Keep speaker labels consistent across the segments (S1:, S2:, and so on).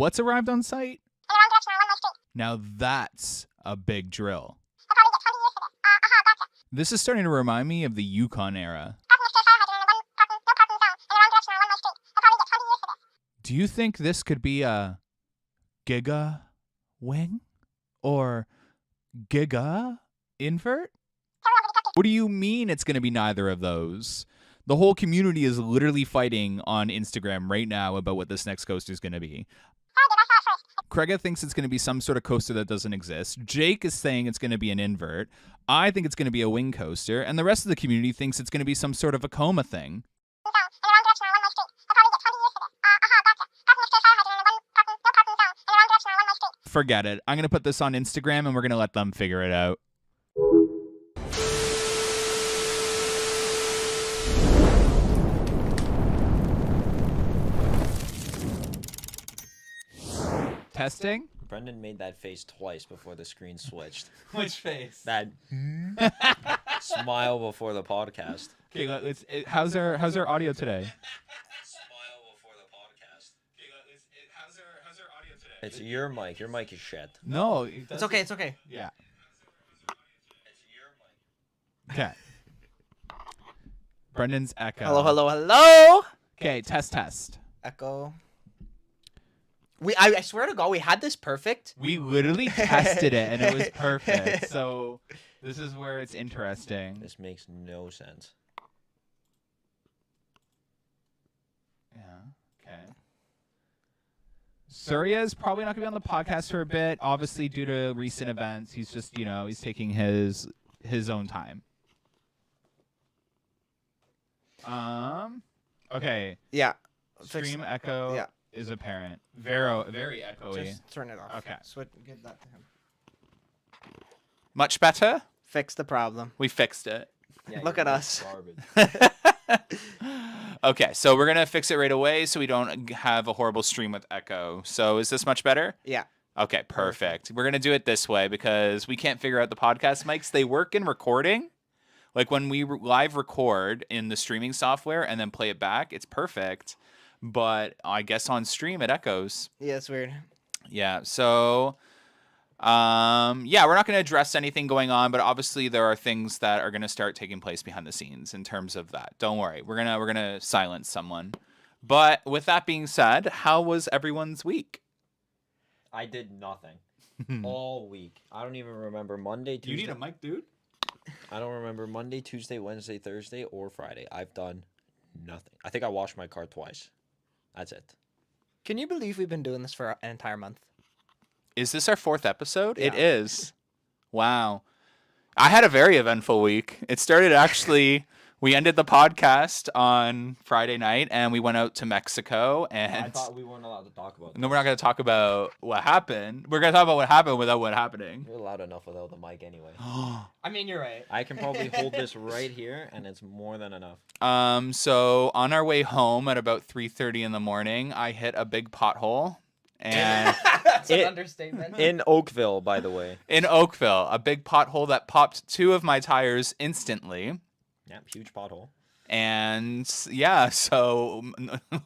S1: What's arrived on site? Now that's a big drill. This is starting to remind me of the Yukon era. Do you think this could be a giga wing or giga invert? What do you mean it's going to be neither of those? The whole community is literally fighting on Instagram right now about what this next coaster is going to be. Craiga thinks it's going to be some sort of coaster that doesn't exist. Jake is saying it's going to be an invert. I think it's going to be a wing coaster. And the rest of the community thinks it's going to be some sort of a coma thing. Forget it. I'm going to put this on Instagram and we're going to let them figure it out. Testing?
S2: Brendan made that face twice before the screen switched.
S1: Which face?
S2: That smile before the podcast.
S1: Okay, how's our audio today?
S2: Smile before the podcast. How's our audio today? It's your mic. Your mic is shit.
S1: No,
S3: it's okay. It's okay.
S1: Yeah.
S2: It's your mic.
S1: Okay. Brendan's echo.
S3: Hello.
S1: Okay, test.
S3: Echo. I swear to God, we had this perfect.
S1: We literally tested it and it was perfect. So this is where it's interesting.
S2: This makes no sense.
S1: Yeah. Okay. Surya is probably not going to be on the podcast for a bit, obviously due to recent events. He's just, he's taking his own time. Okay.
S3: Yeah.
S1: Stream echo.
S3: Yeah.
S1: Is apparent. Very echoey.
S3: Just turn it off.
S1: Okay.
S3: Give that to him.
S1: Much better?
S3: Fix the problem.
S1: We fixed it.
S2: Yeah,
S3: Look at us.
S1: Okay, so we're going to fix it right away so we don't have a horrible stream with echo. So is this much better?
S3: Yeah.
S1: Okay, perfect. We're going to do it this way because we can't figure out the podcast mics. They work in recording. Like when we live record in the streaming software and then play it back, it's perfect. But I guess on stream it echoes.
S3: Yeah, it's weird.
S1: Yeah, so we're not going to address anything going on, but obviously there are things that are going to start taking place behind the scenes in terms of that. Don't worry. We're going to silence someone. But with that being said, how was everyone's week?
S2: I did nothing all week. I don't even remember Monday, Tuesday.
S1: You need a mic, dude?
S2: I don't remember Monday, Tuesday, Wednesday, Thursday, or Friday. I've done nothing. I think I washed my car twice. That's it.
S3: Can you believe we've been doing this for an entire month?
S1: Is this our 4th episode?
S3: Yeah.
S1: It is. Wow. I had a very eventful week. It started actually, we ended the podcast on Friday night and we went out to Mexico and
S2: I thought we weren't allowed to talk about that.
S1: No, we're not going to talk about what happened. We're going to talk about what happened without what happening.
S2: You're allowed enough without the mic anyway.
S3: I mean, you're right.
S2: I can probably hold this right here and it's more than enough.
S1: So on our way home at about 3:30 in the morning, I hit a big pothole. And
S3: That's an understatement.
S2: In Oakville, by the way.
S1: In Oakville, a big pothole that popped 2 of my tires instantly.
S2: Yeah, huge pothole.
S1: And yeah, so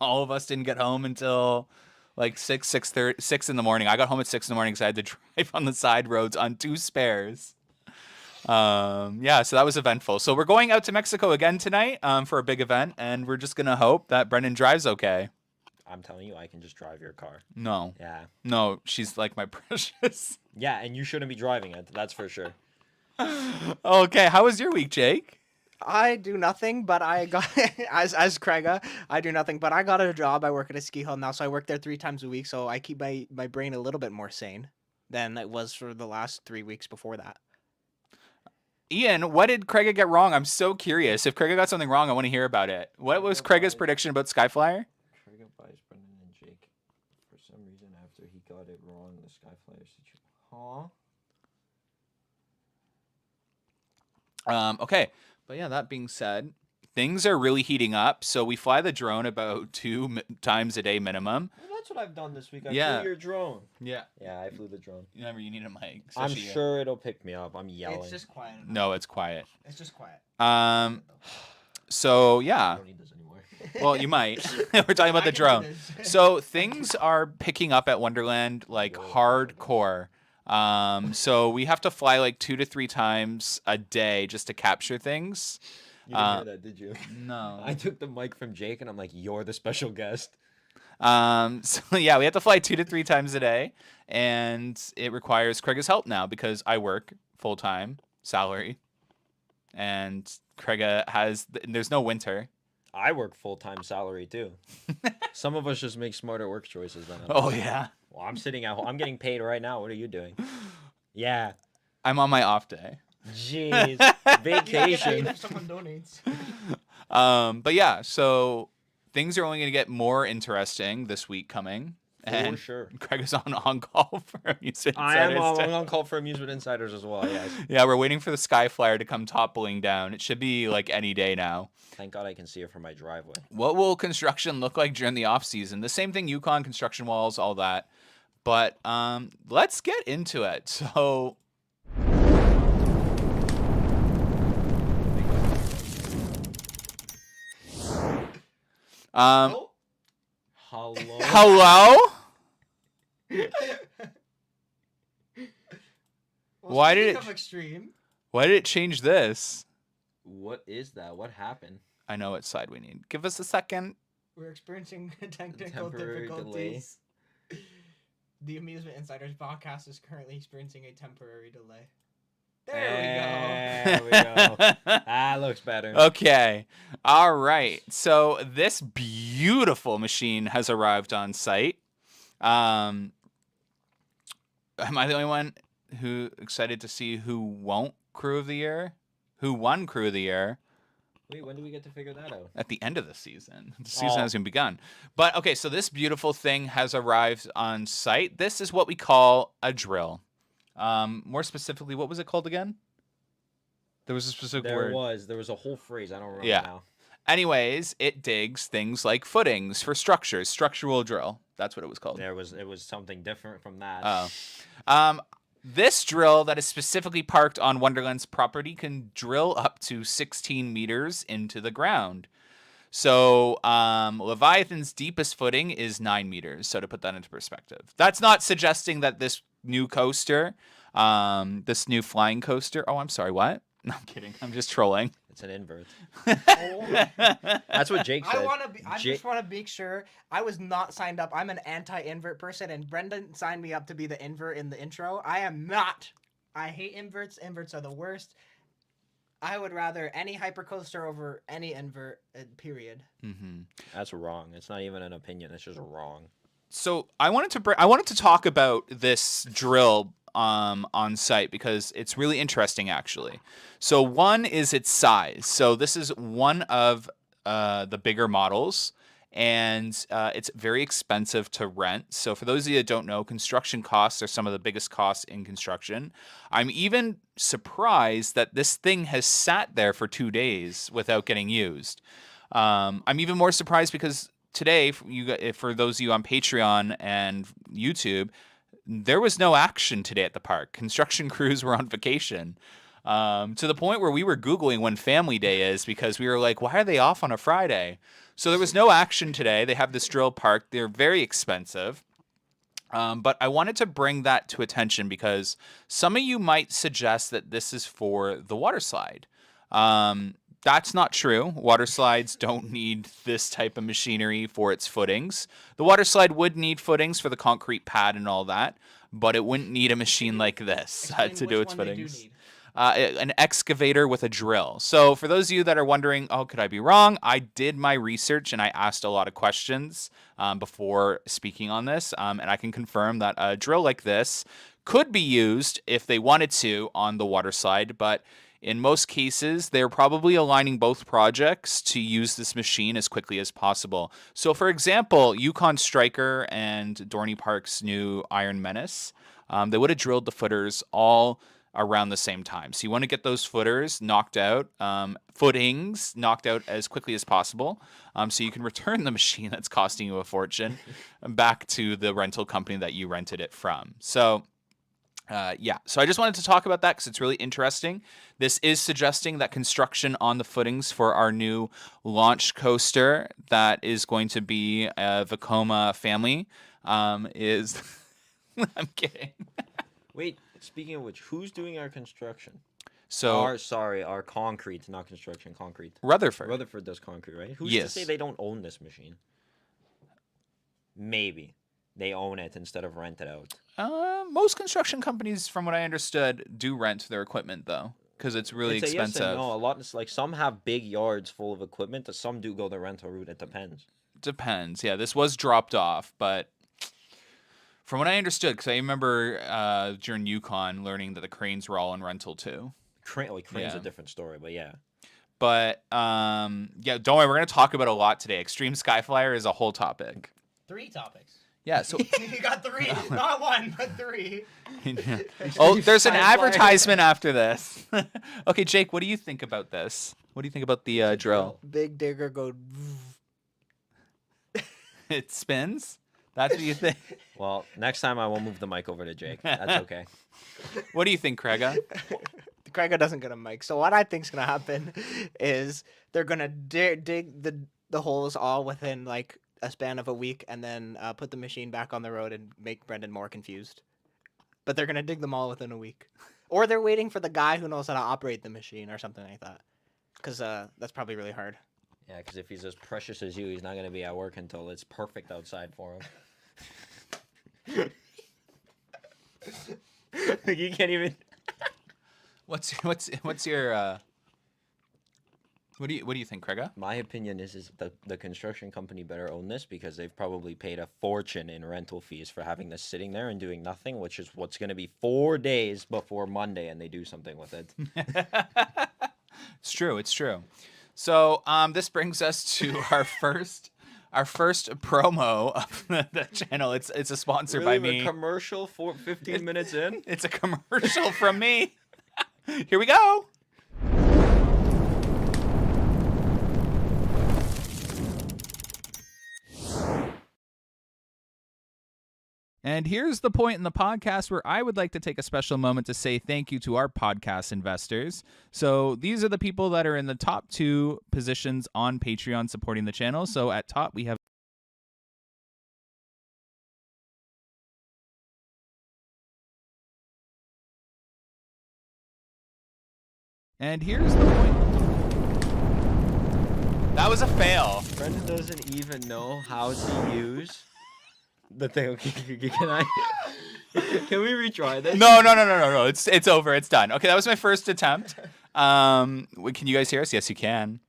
S1: all of us didn't get home until like 6 in the morning. I got home at 6 in the morning because I had to drive on the side roads on 2 spares. So that was eventful. So we're going out to Mexico again tonight for a big event, and we're just gonna hope that Brendan drives okay.
S2: I'm telling you, I can just drive your car.
S1: No.
S2: Yeah.
S1: No, she's like my precious.
S2: Yeah, and you shouldn't be driving it. That's for sure.
S1: Okay, how was your week, Jake?
S3: I do nothing, but I got as Craiga, I do nothing, but I got a job. I work at a ski hall now, so I work there 3 times a week, so I keep my brain a little bit more sane than it was for the last 3 weeks before that.
S1: Ian, what did Craiga get wrong? I'm so curious. If Craiga got something wrong, I want to hear about it. What was Craiga's prediction about Skyflyer?
S2: Craiga buys Brendan and Jake for some reason after he got it wrong in the Skyflyer situation. Huh?
S1: Okay. But yeah, that being said, things are really heating up. So we fly the drone about 2 times a day minimum.
S2: Well, that's what I've done this week. I
S1: Yeah.
S2: flew your drone.
S1: Yeah.
S2: Yeah, I flew the drone.
S1: Remember, you need a mic.
S2: I'm
S1: especially you.
S2: sure it'll pick me up. I'm yelling.
S3: It's just quiet.
S1: No, it's quiet.
S3: It's just quiet.
S1: So
S2: I
S1: yeah.
S2: don't need this anymore.
S1: Well, you might. We're talking about
S3: I
S1: the
S3: can do
S1: drone.
S3: this.
S1: So things are picking up at Wonderland like
S2: Whoa.
S1: hardcore. So we have to fly like 2 to 3 times a day just to capture things.
S2: You didn't hear that, did you?
S1: No.
S2: I took the mic from Jake and I'm like, you're the special guest.
S1: So yeah, we have to fly 2 to 3 times a day, and it requires Craig's help now because I work full time salary, and Craig there's no winter.
S2: I work full-time salary too. Some of us just make smarter work choices than others.
S1: Oh yeah,
S2: Well, I'm sitting at home. I'm getting paid right now. What are you doing? Yeah.
S1: I'm on my off day.
S2: Jeez.
S3: You get paid
S2: Vacation.
S3: if someone donates.
S1: But yeah, so things are only going to get more interesting this week coming.
S2: For
S1: And
S2: sure.
S1: Craig is on call for Amusement
S2: I am
S1: Insiders.
S2: on call for Amusement Insiders as well, yes.
S1: Yeah, we're waiting for the Sky Flyer to come toppling down. It should be like any day now.
S2: Thank God I can see it from my driveway.
S1: What will construction look like during the off season? The same thing, Yukon construction walls, all that. But let's get into it. So
S3: Oh.
S2: Hello?
S1: hello?
S3: Well,
S1: Why did
S3: speaking
S1: it-
S3: of extreme?
S1: Why did it change this?
S2: What is that? What happened?
S1: I know what side we need. Give us a second.
S3: We're experiencing technical
S2: Temporary delay.
S3: difficulties. The Amusement Insiders podcast is currently experiencing a temporary delay. There we go.
S2: There we go. That looks better.
S1: Okay. All right. So this beautiful machine has arrived on site. Am I the only one who excited to see who won't Crew of the Year? Who won Crew of the Year?
S2: Wait, when do we get to figure that out?
S1: At the end of the season. The season
S2: Oh.
S1: hasn't begun. But okay, so this beautiful thing has arrived on site. This is what we call a drill. More specifically, what was it called again? There was a specific word.
S2: There was a whole phrase. I don't remember
S1: Yeah.
S2: now.
S1: Anyways, it digs things like footings for structures, structural drill. That's what it was called.
S2: It was something different from that.
S1: Oh. This drill that is specifically parked on Wonderland's property can drill up to 16 meters into the ground. So Leviathan's deepest footing is 9 meters. So to put that into perspective, that's not suggesting that this new coaster, this new flying coaster. Oh, I'm sorry. What? No, I'm kidding. I'm just trolling.
S2: It's an invert.
S3: Oh.
S2: That's what Jake said.
S3: I just want to make sure I was not signed up. I'm an anti-invert person, and Brendan signed me up to be the invert in the intro. I am not. I hate inverts. Inverts are the worst. I would rather any hypercoaster over any invert. Period.
S1: Mm-hmm.
S2: That's wrong. It's not even an opinion. It's just wrong.
S1: So I wanted to talk about this drill on site because it's really interesting actually. So one is its size. So this is one of the bigger models, and it's very expensive to rent. So for those of you that don't know, construction costs are some of the biggest costs in construction. I'm even surprised that this thing has sat there for 2 days without getting used. I'm even more surprised because today, for those of you on Patreon and YouTube, there was no action today at the park. Construction crews were on vacation. To the point where we were Googling when Family Day is because we were like, why are they off on a Friday? So there was no action today. They have this drill parked. They're very expensive. But I wanted to bring that to attention because some of you might suggest that this is for the water slide. That's not true. Water slides don't need this type of machinery for its footings. The water slide would need footings for the concrete pad and all that, but it wouldn't need a machine like this to do its footings. An excavator with a drill. So for those of you that are wondering, oh, could I be wrong? I did my research and I asked a lot of questions before speaking on this, and I can confirm that a drill like this could be used if they wanted to on the water slide, but in most cases, they're probably aligning both projects to use this machine as quickly as possible. So, for example, Yukon Striker and Dorney Park's new Iron Menace, they would have drilled the footers all around the same time. So you want to get those footings knocked out as quickly as possible, so you can return the machine that's costing you a fortune back to the rental company that you rented it from. So Yeah, so I just wanted to talk about that because it's really interesting. This is suggesting that construction on the footings for our new launch coaster that is going to be a Vekoma family is... I'm kidding.
S2: Wait, speaking of which, who's doing our construction?
S1: So
S2: Our concrete, not construction, concrete.
S1: Rutherford.
S2: Rutherford does concrete, right? Who's
S1: Yes.
S2: to say they don't own this machine? Maybe. They own it instead of rent it out.
S1: Most construction companies, from what I understood, do rent their equipment, though, because it's really
S2: It's a yes
S1: expensive.
S2: and no. A lot, it's like some have big yards full of equipment, but some do go the rental route. It depends.
S1: Depends. Yeah, this was dropped off, but from what I understood, because I remember during Yukon learning that the cranes were all in rental too.
S2: Crane's
S1: Yeah.
S2: a different story, but yeah.
S1: But yeah, don't worry, we're going to talk about a lot today. Extreme Skyflyer is a whole topic.
S3: 3 topics.
S1: Yeah, so
S3: You got 3, not 1, but 3.
S1: oh, there's an
S3: Skyflyer.
S1: advertisement after this. Okay, Jake, what do you think about this? What do you think about the drill?
S3: Big digger go.
S1: It spins? That's what you think?
S2: Well, next time I won't move the mic over to Jake. That's okay.
S1: What do you think, Craiga?
S3: Craiga doesn't get a mic. So what I think's gonna happen is they're gonna dig the holes all within like a span of a week, and then put the machine back on the road and make Brendan more confused. But they're gonna dig them all within a week, or they're waiting for the guy who knows how to operate the machine or something like that, because that's probably really hard.
S2: Yeah, because if he's as precious as you, he's not going to be at work until it's perfect outside for him. You can't even.
S1: What's your what do you think, Craiga?
S2: My opinion is the construction company better own this because they've probably paid a fortune in rental fees for having this sitting there and doing nothing, which is what's going to be 4 days before Monday, and they do something with it.
S1: It's true. So this brings us to our first promo of the channel. It's a sponsor
S2: Really,
S1: by me.
S2: a commercial for 15 minutes in?
S1: It's a commercial from me. Here we go. And here's the point in the podcast where I would like to take a special moment to say thank you to our podcast investors. So these are the people that are in the top 2 positions on Patreon supporting the channel. So at top, we have and here's the point. That was a fail.
S2: Brendan doesn't even know how to use the thing. Okay, can I? Can we retry this?
S1: No. It's over. It's done. Okay, that was my first attempt. Can you guys hear us? Yes, you can.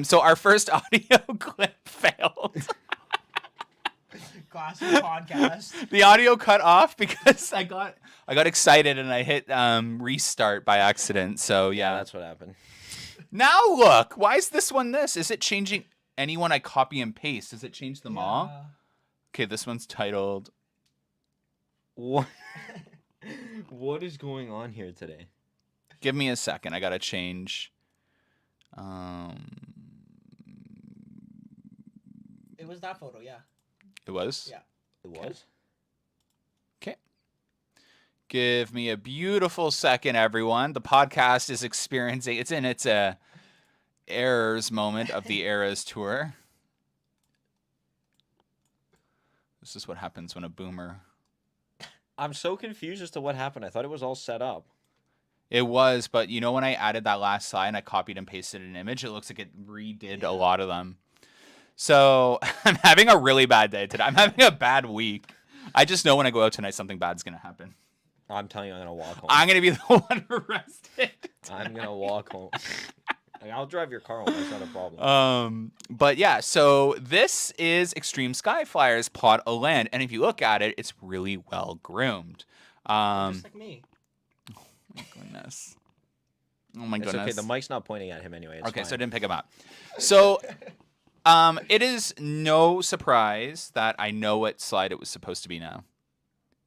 S1: So our first audio clip failed.
S3: Classic podcast.
S1: The audio cut off because I got excited and I hit restart by accident. So
S2: Yeah,
S1: yeah.
S2: that's what happened.
S1: Now look, why is this one this? Is it changing anyone I copy and paste? Does it change them all? Okay, this one's titled.
S2: What? What is going on here today?
S1: Give me a second. I gotta change.
S3: It was that photo, yeah.
S1: It was.
S3: Yeah.
S2: It was?
S1: Okay. Give me a beautiful second, everyone. The podcast is experiencing. It's in its errors moment of the Eras tour. This is what happens when a boomer.
S2: I'm so confused as to what happened. I thought it was all set up.
S1: It was, but you know when I added that last slide and I copied and pasted an image, it looks like it redid a lot of them. So I'm having a really bad day today. I'm having a bad week. I just know when I go out tonight, something bad's going to happen.
S2: I'm telling you, I'm going to walk home.
S1: I'm going to be the one arrested.
S2: I'm going to walk home. Like, I'll drive your car home. That's not a problem.
S1: But yeah, so this is Extreme Skyflyer's plot of land. And if you look at it, it's really well groomed.
S3: Just like me.
S1: Oh my goodness. Oh my
S2: It's
S1: goodness.
S2: okay. The mic's not pointing at him anyway. It's
S1: Okay,
S2: fine.
S1: so I didn't pick him up. So it is no surprise that I know what slide it was supposed to be now.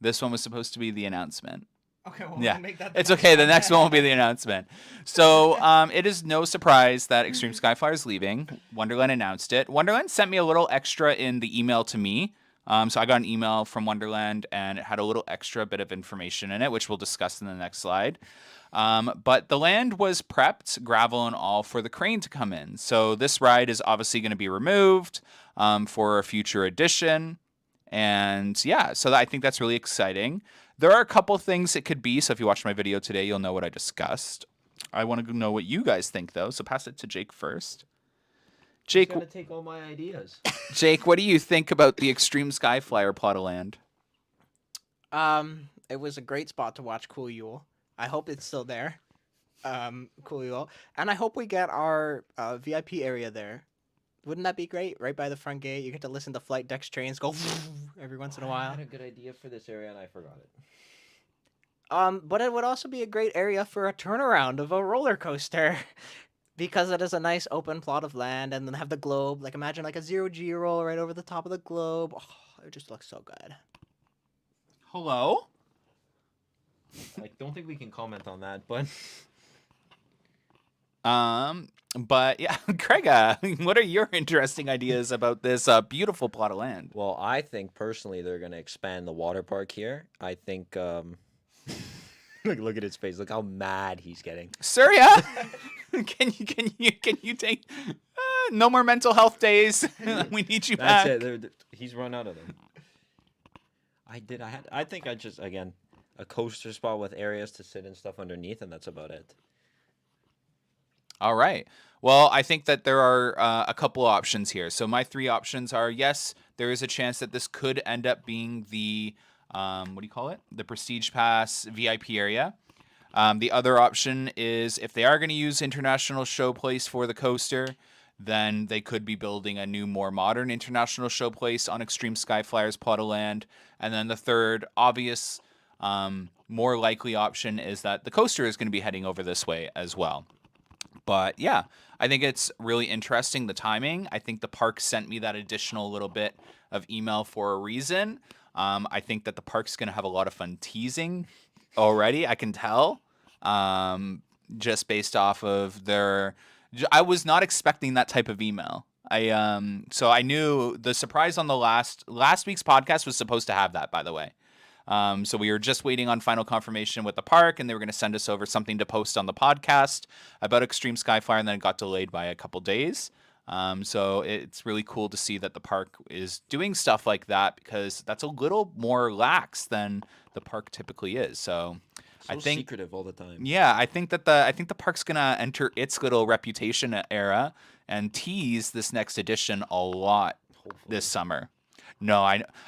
S1: This one was supposed to be the announcement.
S3: Okay, well,
S1: Yeah,
S3: we'll make that
S1: it's okay. The next one will be the announcement. So it is no surprise that Extreme Skyflyer is leaving. Wonderland announced it. Wonderland sent me a little extra in the email to me So I got an email from Wonderland, and it had a little extra bit of information in it, which we'll discuss in the next slide. But the land was prepped, gravel and all, for the crane to come in. So this ride is obviously going to be removed for a future edition. And yeah, so I think that's really exciting. There are a couple things it could be. So if you watched my video today, you'll know what I discussed. I want to know what you guys think, though. So pass it to Jake first. Jake,
S2: gonna take all my ideas.
S1: Jake, what do you think about the Extreme Skyflyer plot of land?
S3: It was a great spot to watch Cool Yule. I hope it's still there. Cool Yule. And I hope we get our VIP area there. Wouldn't that be great? Right by the front gate. You get to listen to flight decks trains go every once in a while.
S2: I had a good idea for this area and I forgot it.
S3: But it would also be a great area for a turnaround of a roller coaster. Because it is a nice open plot of land, and then have the globe. Like, imagine like a 0G roll right over the top of the globe. Oh, it just looks so good.
S1: Hello?
S2: I don't think we can comment on that, but
S1: But yeah, Craig, what are your interesting ideas about this beautiful plot of land?
S2: well, I think personally they're gonna expand the water park here. I think look at his face. Look how mad he's getting.
S1: Sir, yeah? Can you take no more mental health days? We need you back.
S2: That's it. He's run out of them. I think I just, again, a coaster spot with areas to sit and stuff underneath, and that's about it.
S1: All right. Well, I think that there are a couple of options here. So my three options are, yes, there is a chance that this could end up being the, what do you call it? The Prestige Pass VIP area. The other option is if they are going to use International Showplace for the coaster, then they could be building a new, more modern International Showplace on Extreme Skyflyer's plot of land. And then the third, obvious, more likely option is that the coaster is going to be heading over this way as well. But yeah, I think it's really interesting, the timing. I think the park sent me that additional little bit of email for a reason. I think that the park's going to have a lot of fun teasing already. I can tell, just based off of their. I was not expecting that type of email. So I knew the surprise on the last week's podcast was supposed to have that, by the way. So we were just waiting on final confirmation with the park, and they were going to send us over something to post on the podcast about Extreme Skyflyer, and then it got delayed by a couple days. So it's really cool to see that the park is doing stuff like that, because that's a little more lax than the park typically is. So I think
S2: secretive all the time.
S1: Yeah, I think the park's gonna enter its little reputation era and tease this next edition a lot this summer. No,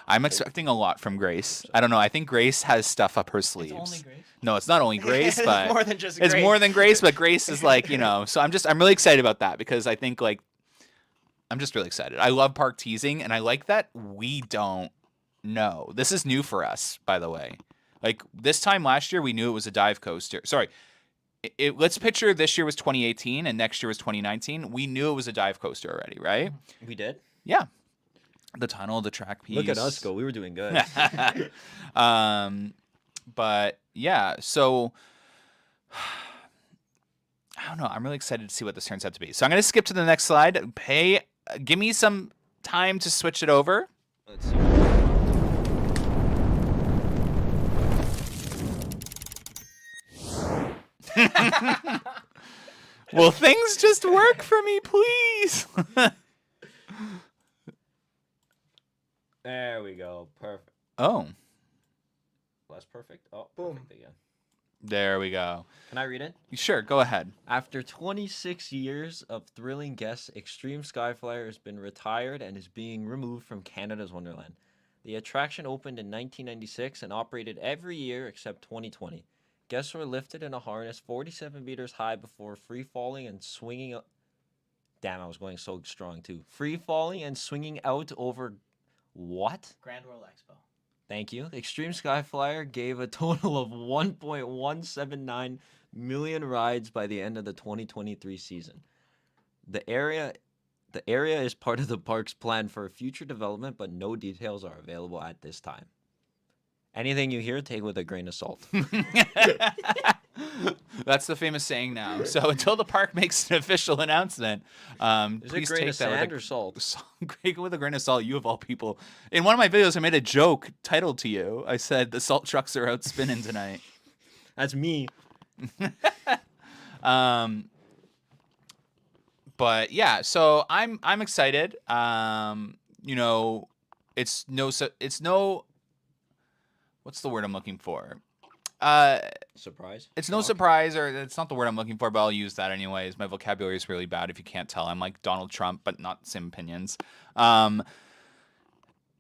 S1: I'm expecting a lot from Grace. I don't know. I think Grace has stuff up her sleeves.
S3: It's only Grace?
S1: No, it's not only Grace, but
S3: it's more than just
S1: it's
S3: Grace.
S1: more than Grace. But Grace is like, So I'm really excited about that, because I think I'm just really excited. I love park teasing, and I like that we don't know. This is new for us, by the way. Like, this time last year, we knew it was a dive coaster. Sorry. Let's picture this year was 2018 and next year was 2019. We knew it was a dive coaster already, right?
S2: We did?
S1: Yeah. The tunnel, the track piece.
S2: Look at us go. We were doing good.
S1: But yeah, so I don't know. I'm really excited to see what this turns out to be. So I'm going to skip to the next slide. Give me some time to switch it over.
S2: Let's see.
S1: Will things just work for me, please?
S2: There we go. Perfect.
S1: Oh,
S2: Less perfect. Oh,
S3: Boom.
S2: perfect again.
S1: there we go.
S2: Can I read it?
S1: Sure, go ahead.
S2: After 26 years of thrilling guests, Extreme Skyflyer has been retired and is being removed from Canada's Wonderland. The attraction opened in 1996 and operated every year except 2020. Guests were lifted in a harness 47 meters high before free falling and swinging. Damn, I was going so strong too. Free falling and swinging out over what?
S3: Grand World Expo.
S2: Thank you. Extreme Skyflyer gave a total of 1.179 million rides by the end of the 2023 season. The area is part of the park's plan for future development, but no details are available at this time. Anything you hear, take with a grain of salt.
S1: That's the famous saying now. So until the park makes an official announcement,
S2: Is it
S1: please
S2: grain
S1: take
S2: of
S1: that
S2: sand
S1: with
S2: or salt?
S1: with a grain of salt. You of all people. In one of my videos, I made a joke titled to you. I said the salt trucks are out spinning tonight.
S2: That's me.
S1: But yeah, so I'm excited. You know, it's no what's the word I'm looking for?
S2: Surprise.
S1: It's no surprise, or it's not the word I'm looking for, but I'll use that anyways. My vocabulary is really bad if you can't tell. I'm like Donald Trump, but not the same opinions.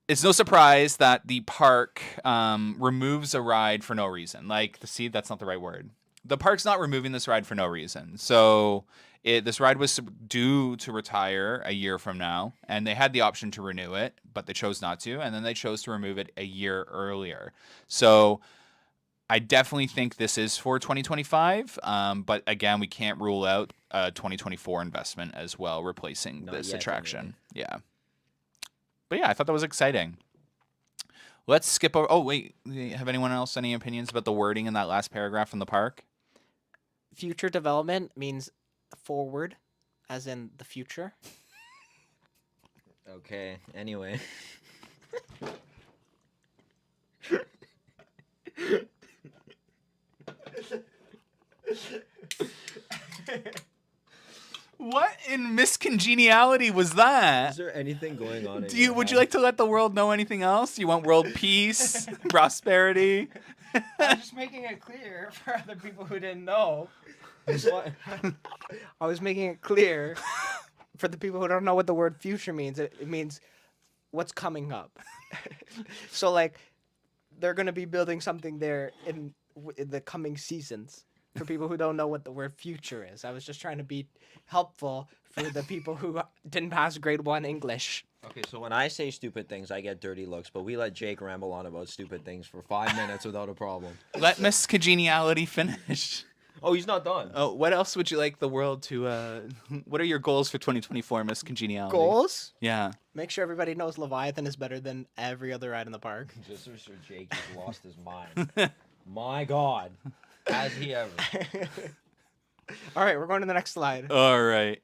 S1: It's no surprise that the park removes a ride for no reason. Like, see, that's not the right word. The park's not removing this ride for no reason. So this ride was due to retire a year from now, and they had the option to renew it, but they chose not to, and then they chose to remove it a year earlier. So I definitely think this is for 2025, but again, we can't rule out a 2024 investment as well, replacing
S2: Not
S1: this
S2: yet,
S1: attraction. Yeah. But yeah, I thought that was exciting. Let's skip over. Oh, wait. Have anyone else any opinions about the wording in that last paragraph from the park?
S3: Future development means forward, as in the future.
S2: Okay. Anyway.
S1: What in miscongeniality was that?
S2: Is there anything going on?
S1: Would you like to let the world know anything else? You want world peace, prosperity?
S3: I was just making it clear for other people who didn't know. I was making it clear for the people who don't know what the word future means. It means what's coming up. So, like, they're going to be building something there in the coming seasons. For people who don't know what the word future is, I was just trying to be helpful for the people who didn't pass grade 1 English.
S2: Okay, so when I say stupid things, I get dirty looks, but we let Jake ramble on about stupid things for 5 minutes without a problem.
S1: Let miscongeniality finish.
S2: Oh, he's not done.
S1: Oh, what else would you like the world to? What are your goals for 2024, Miss Congeniality?
S3: Goals?
S1: Yeah.
S3: Make sure everybody knows Leviathan is better than every other ride in the park.
S2: Just so Sir Jake has lost his mind. My God. Has he ever?
S3: All right, we're going to the next slide.
S1: All right.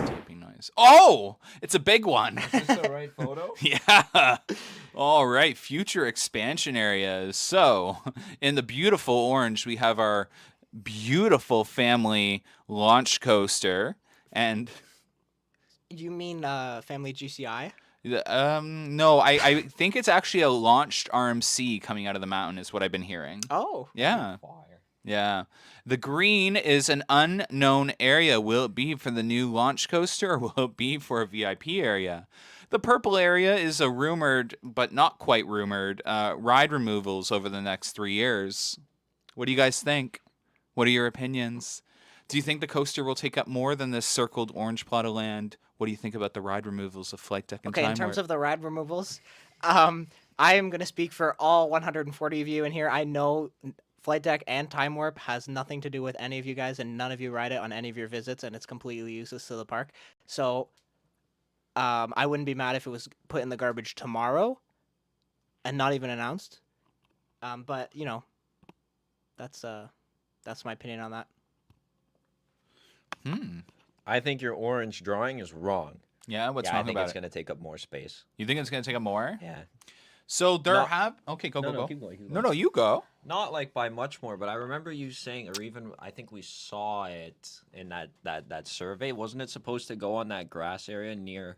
S1: Taping noise. Oh, it's a big one.
S2: Is this the right photo?
S1: Yeah. All right. Future expansion areas. So, in the beautiful orange, we have our beautiful family launch coaster. And
S3: You mean Family GCI?
S1: no, I think it's actually a launched RMC coming out of the mountain is what I've been hearing.
S3: Oh.
S1: Yeah.
S2: Fire.
S1: Yeah. The green is an unknown area. Will it be for the new launch coaster or will it be for a VIP area? The purple area is a rumored, but not quite rumored, ride removals over the next 3 years. What do you guys think? What are your opinions? Do you think the coaster will take up more than this circled orange plot of land? What do you think about the ride removals of Flight Deck and
S3: Okay,
S1: Time
S3: in terms
S1: Warp?
S3: of the ride removals, I am going to speak for all 140 of you in here. I know Flight Deck and Time Warp has nothing to do with any of you guys, and none of you ride it on any of your visits, and it's completely useless to the park. So I wouldn't be mad if it was put in the garbage tomorrow and not even announced. But, you know, that's my opinion on that.
S2: I think your orange drawing is wrong.
S1: Yeah, what's
S2: I
S1: wrong
S2: think
S1: about
S2: it's
S1: it?
S2: going to take up more space.
S1: You think it's going to take up more?
S2: Yeah.
S1: So there
S2: No.
S1: have... Okay, go.
S2: Keep going.
S1: No, you go.
S2: Not like by much more, but I remember you saying, or even I think we saw it in that survey. Wasn't it supposed to go on that grass area near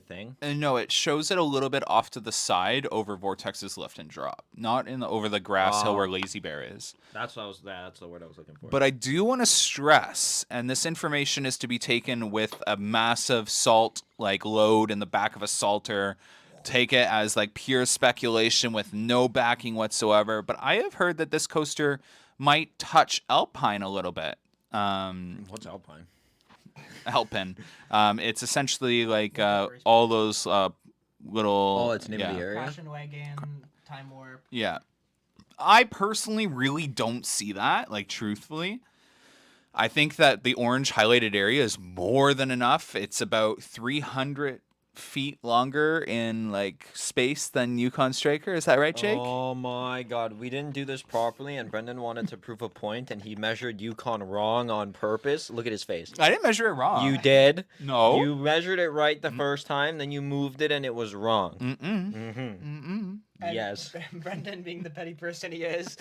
S2: thing?
S1: No, it shows it a little bit off to the side over Vortex's lift and drop, not over the grass hill where Lazy Bear is.
S2: That's the word I was looking for.
S1: But I do want to stress, and this information is to be taken with a massive salt load in the back of a salter. Take it as pure speculation with no backing whatsoever. But I have heard that this coaster might touch Alpine a little bit.
S2: What's Alpine?
S1: Alpine. It's essentially all those little.
S2: Oh, it's named the area.
S3: Crash and Wagon, Time Warp.
S1: Yeah. I personally really don't see that, truthfully. I think that the orange highlighted area is more than enough. It's about 300 feet longer in like space than Yukon Striker. Is that right, Jake?
S2: Oh my god, we didn't do this properly, and Brendan wanted to prove a point, and he measured Yukon wrong on purpose. Look at his face.
S1: I didn't measure it wrong.
S2: You did.
S1: No.
S2: You measured it right the first time, then you moved it, and it was wrong.
S1: Mm-mm.
S2: Mm-hmm.
S1: Mm-mm.
S3: And
S2: Yes.
S3: Brendan, being the petty person he is,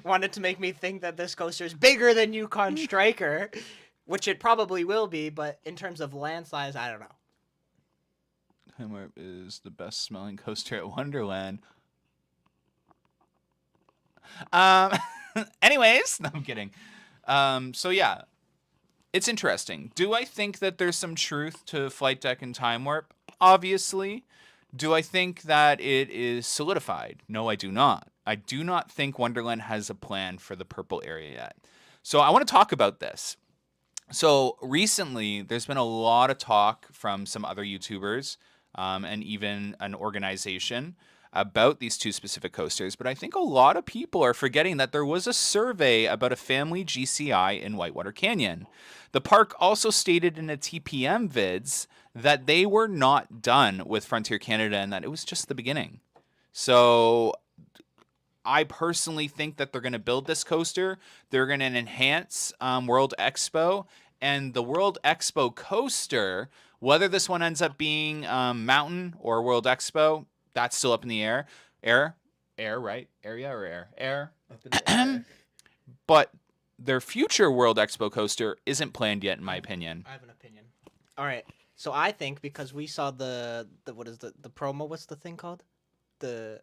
S3: wanted to make me think that this coaster is bigger than Yukon Striker, which it probably will be, but in terms of land size, I don't know.
S1: Time Warp is the best smelling coaster at Wonderland. Anyways, no, I'm kidding. So yeah, it's interesting. Do I think that there's some truth to Flight Deck and Time Warp? Obviously. Do I think that it is solidified? No, I do not. I do not think Wonderland has a plan for the purple area yet. So I want to talk about this. So recently, there's been a lot of talk from some other YouTubers and even an organization about these two specific coasters. But I think a lot of people are forgetting that there was a survey about a family GCI in Whitewater Canyon. The park also stated in a TPM vids that they were not done with Frontier Canada and that it was just the beginning. So I personally think that they're going to build this coaster. They're going to enhance World Expo. And the World Expo coaster, whether this one ends up being Mountain or World Expo, that's still up in the air. Air, right? Area or air? Air.
S2: Up in the air.
S1: But their future World Expo coaster isn't planned yet, in my opinion.
S3: I have an opinion. All right. So I think because we saw the what is the promo? What's the thing called? The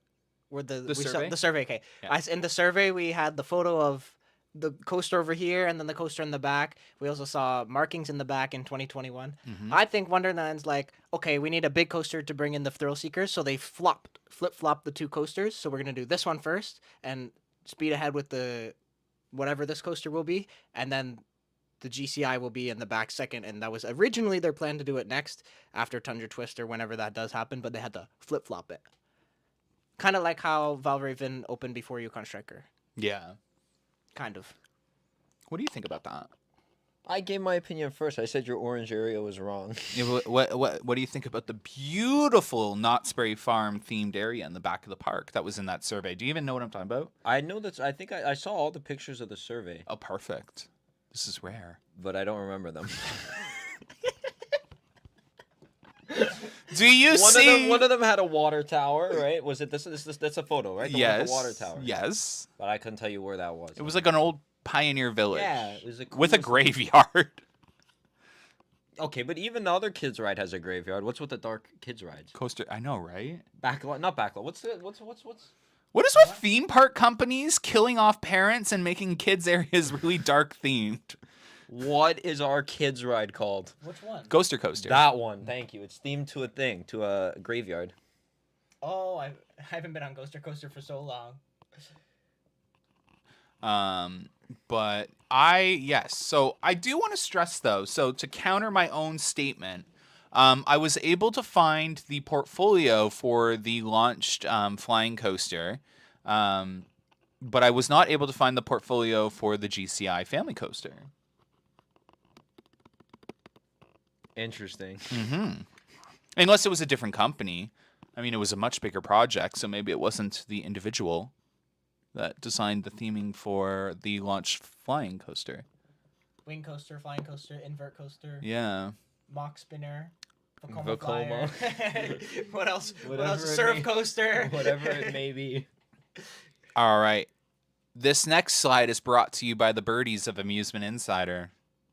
S1: survey?
S3: The survey. Okay.
S1: Yeah.
S3: In the survey we had the photo of the coaster over here and then the coaster in the back. We also saw markings in the back in 2021.
S1: Mhm.
S3: I think Wonderland's like, okay, we need a big coaster to bring in the thrill seekers, so they flip-flopped the two coasters. So we're gonna do this one first and speed ahead with the whatever this coaster will be, and then the GCI will be in the back second, and that was originally their plan to do it next after Tundra Twist or whenever that does happen, but they had to flip-flop it. Kind of like how Valraven opened before Yukon Striker.
S1: Yeah.
S3: Kind of.
S1: What do you think about that?
S2: I gave my opinion first. I said your orange area was wrong.
S1: Yeah, what do you think about the beautiful Knott's Berry Farm themed area in the back of the park that was in that survey? Do you even know what I'm talking about?
S2: I know that. I think I saw all the pictures of the survey,
S1: Oh, perfect. This is rare.
S2: but I don't remember them.
S1: Do you see?
S2: One of them had a water tower, right? Was it this? That's a photo, right? The one
S1: Yes.
S2: with the water tower.
S1: Yes.
S2: But I couldn't tell you where that was.
S1: It was like an old pioneer village.
S2: Yeah, it was
S1: with a
S2: coolest-
S1: graveyard.
S2: Okay, but even the other kids ride has a graveyard. What's with the dark kids rides?
S1: Coaster. I know, right?
S2: Backlot, not backlot. What's?
S1: What is with theme park companies killing off parents and making kids areas really dark themed?
S2: What is our kids ride called?
S3: Which one?
S1: Ghoster Coaster.
S2: That one. Thank you. It's themed to a thing, to a graveyard.
S3: Oh, I haven't been on Ghoster Coaster for so long.
S1: But yes. So I do want to stress though. So to counter my own statement, I was able to find the portfolio for the launched flying coaster, but I was not able to find the portfolio for the GCI family coaster.
S2: Interesting.
S1: Mm-hmm. Unless it was a different company. I mean, it was a much bigger project, so maybe it wasn't the individual that designed the theming for the launched flying coaster.
S3: Wing coaster, flying coaster, invert coaster,
S1: Yeah.
S3: mock spinner,
S2: Vekoma.
S3: flyer. What else? What
S2: Whatever
S3: else?
S2: it
S3: Surf
S2: may-
S3: coaster.
S2: Whatever it may be.
S1: All right. This next slide is brought to you by the birdies of Amusement Insider.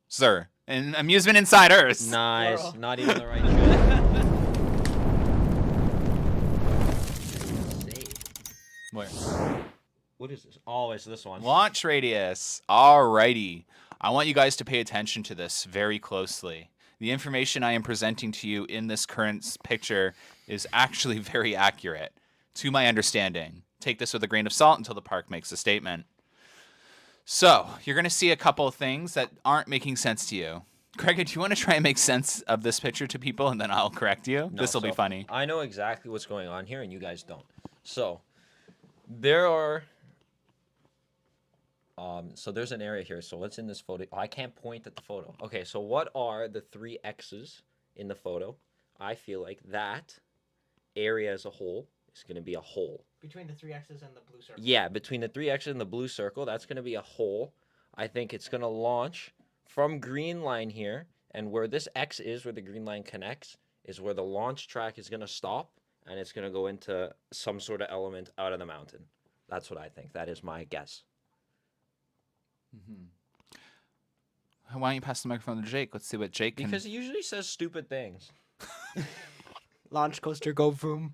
S1: Sir, and Amusement Insiders.
S2: Nice.
S3: Plural.
S2: Not even the right choice.
S1: Where?
S2: What is this? Oh, it's this one.
S1: Launch radius. Alrighty. I want you guys to pay attention to this very closely. The information I am presenting to you in this current picture is actually very accurate, to my understanding. Take this with a grain of salt until the park makes a statement. So, you're going to see a couple of things that aren't making sense to you. Craig, do you want to try and make sense of this picture to people, and then I'll correct you?
S2: No,
S1: This will be
S2: so
S1: funny.
S2: I know exactly what's going on here, and you guys don't. So, there are... so there's an area here. So what's in this photo? Oh, I can't point at the photo. Okay, so what are the three X's in the photo? I feel like that area as a whole is going to be a hole.
S3: Between the 3X's and the blue circle.
S2: Yeah, between the 3X's and the blue circle, that's going to be a hole. I think it's going to launch from green line here, and where this X is, where the green line connects, is where the launch track is going to stop, and it's going to go into some sort of element out of the mountain. That's what I think. That is my guess.
S1: Why don't you pass the microphone to Jake? Let's see what Jake can...
S2: Because he usually says stupid things.
S3: Launch coaster, go vroom.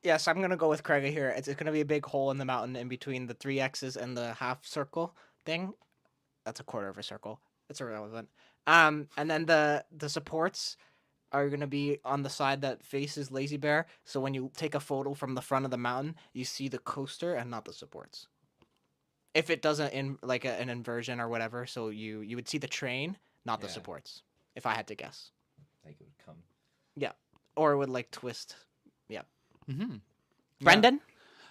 S3: Yes, I'm gonna go with Craig here. It's gonna be a big hole in the mountain in between the 3X's and the half circle thing. That's a quarter of a circle. It's irrelevant. And then the supports are gonna be on the side that faces Lazy Bear. So when you take a photo from the front of the mountain, you see the coaster and not the supports. If it doesn't an inversion or whatever, so you would see the train, not the supports. If I had to guess.
S2: Like it would come.
S3: Yeah, or it would twist. Yeah.
S1: Mhm.
S3: Brendan.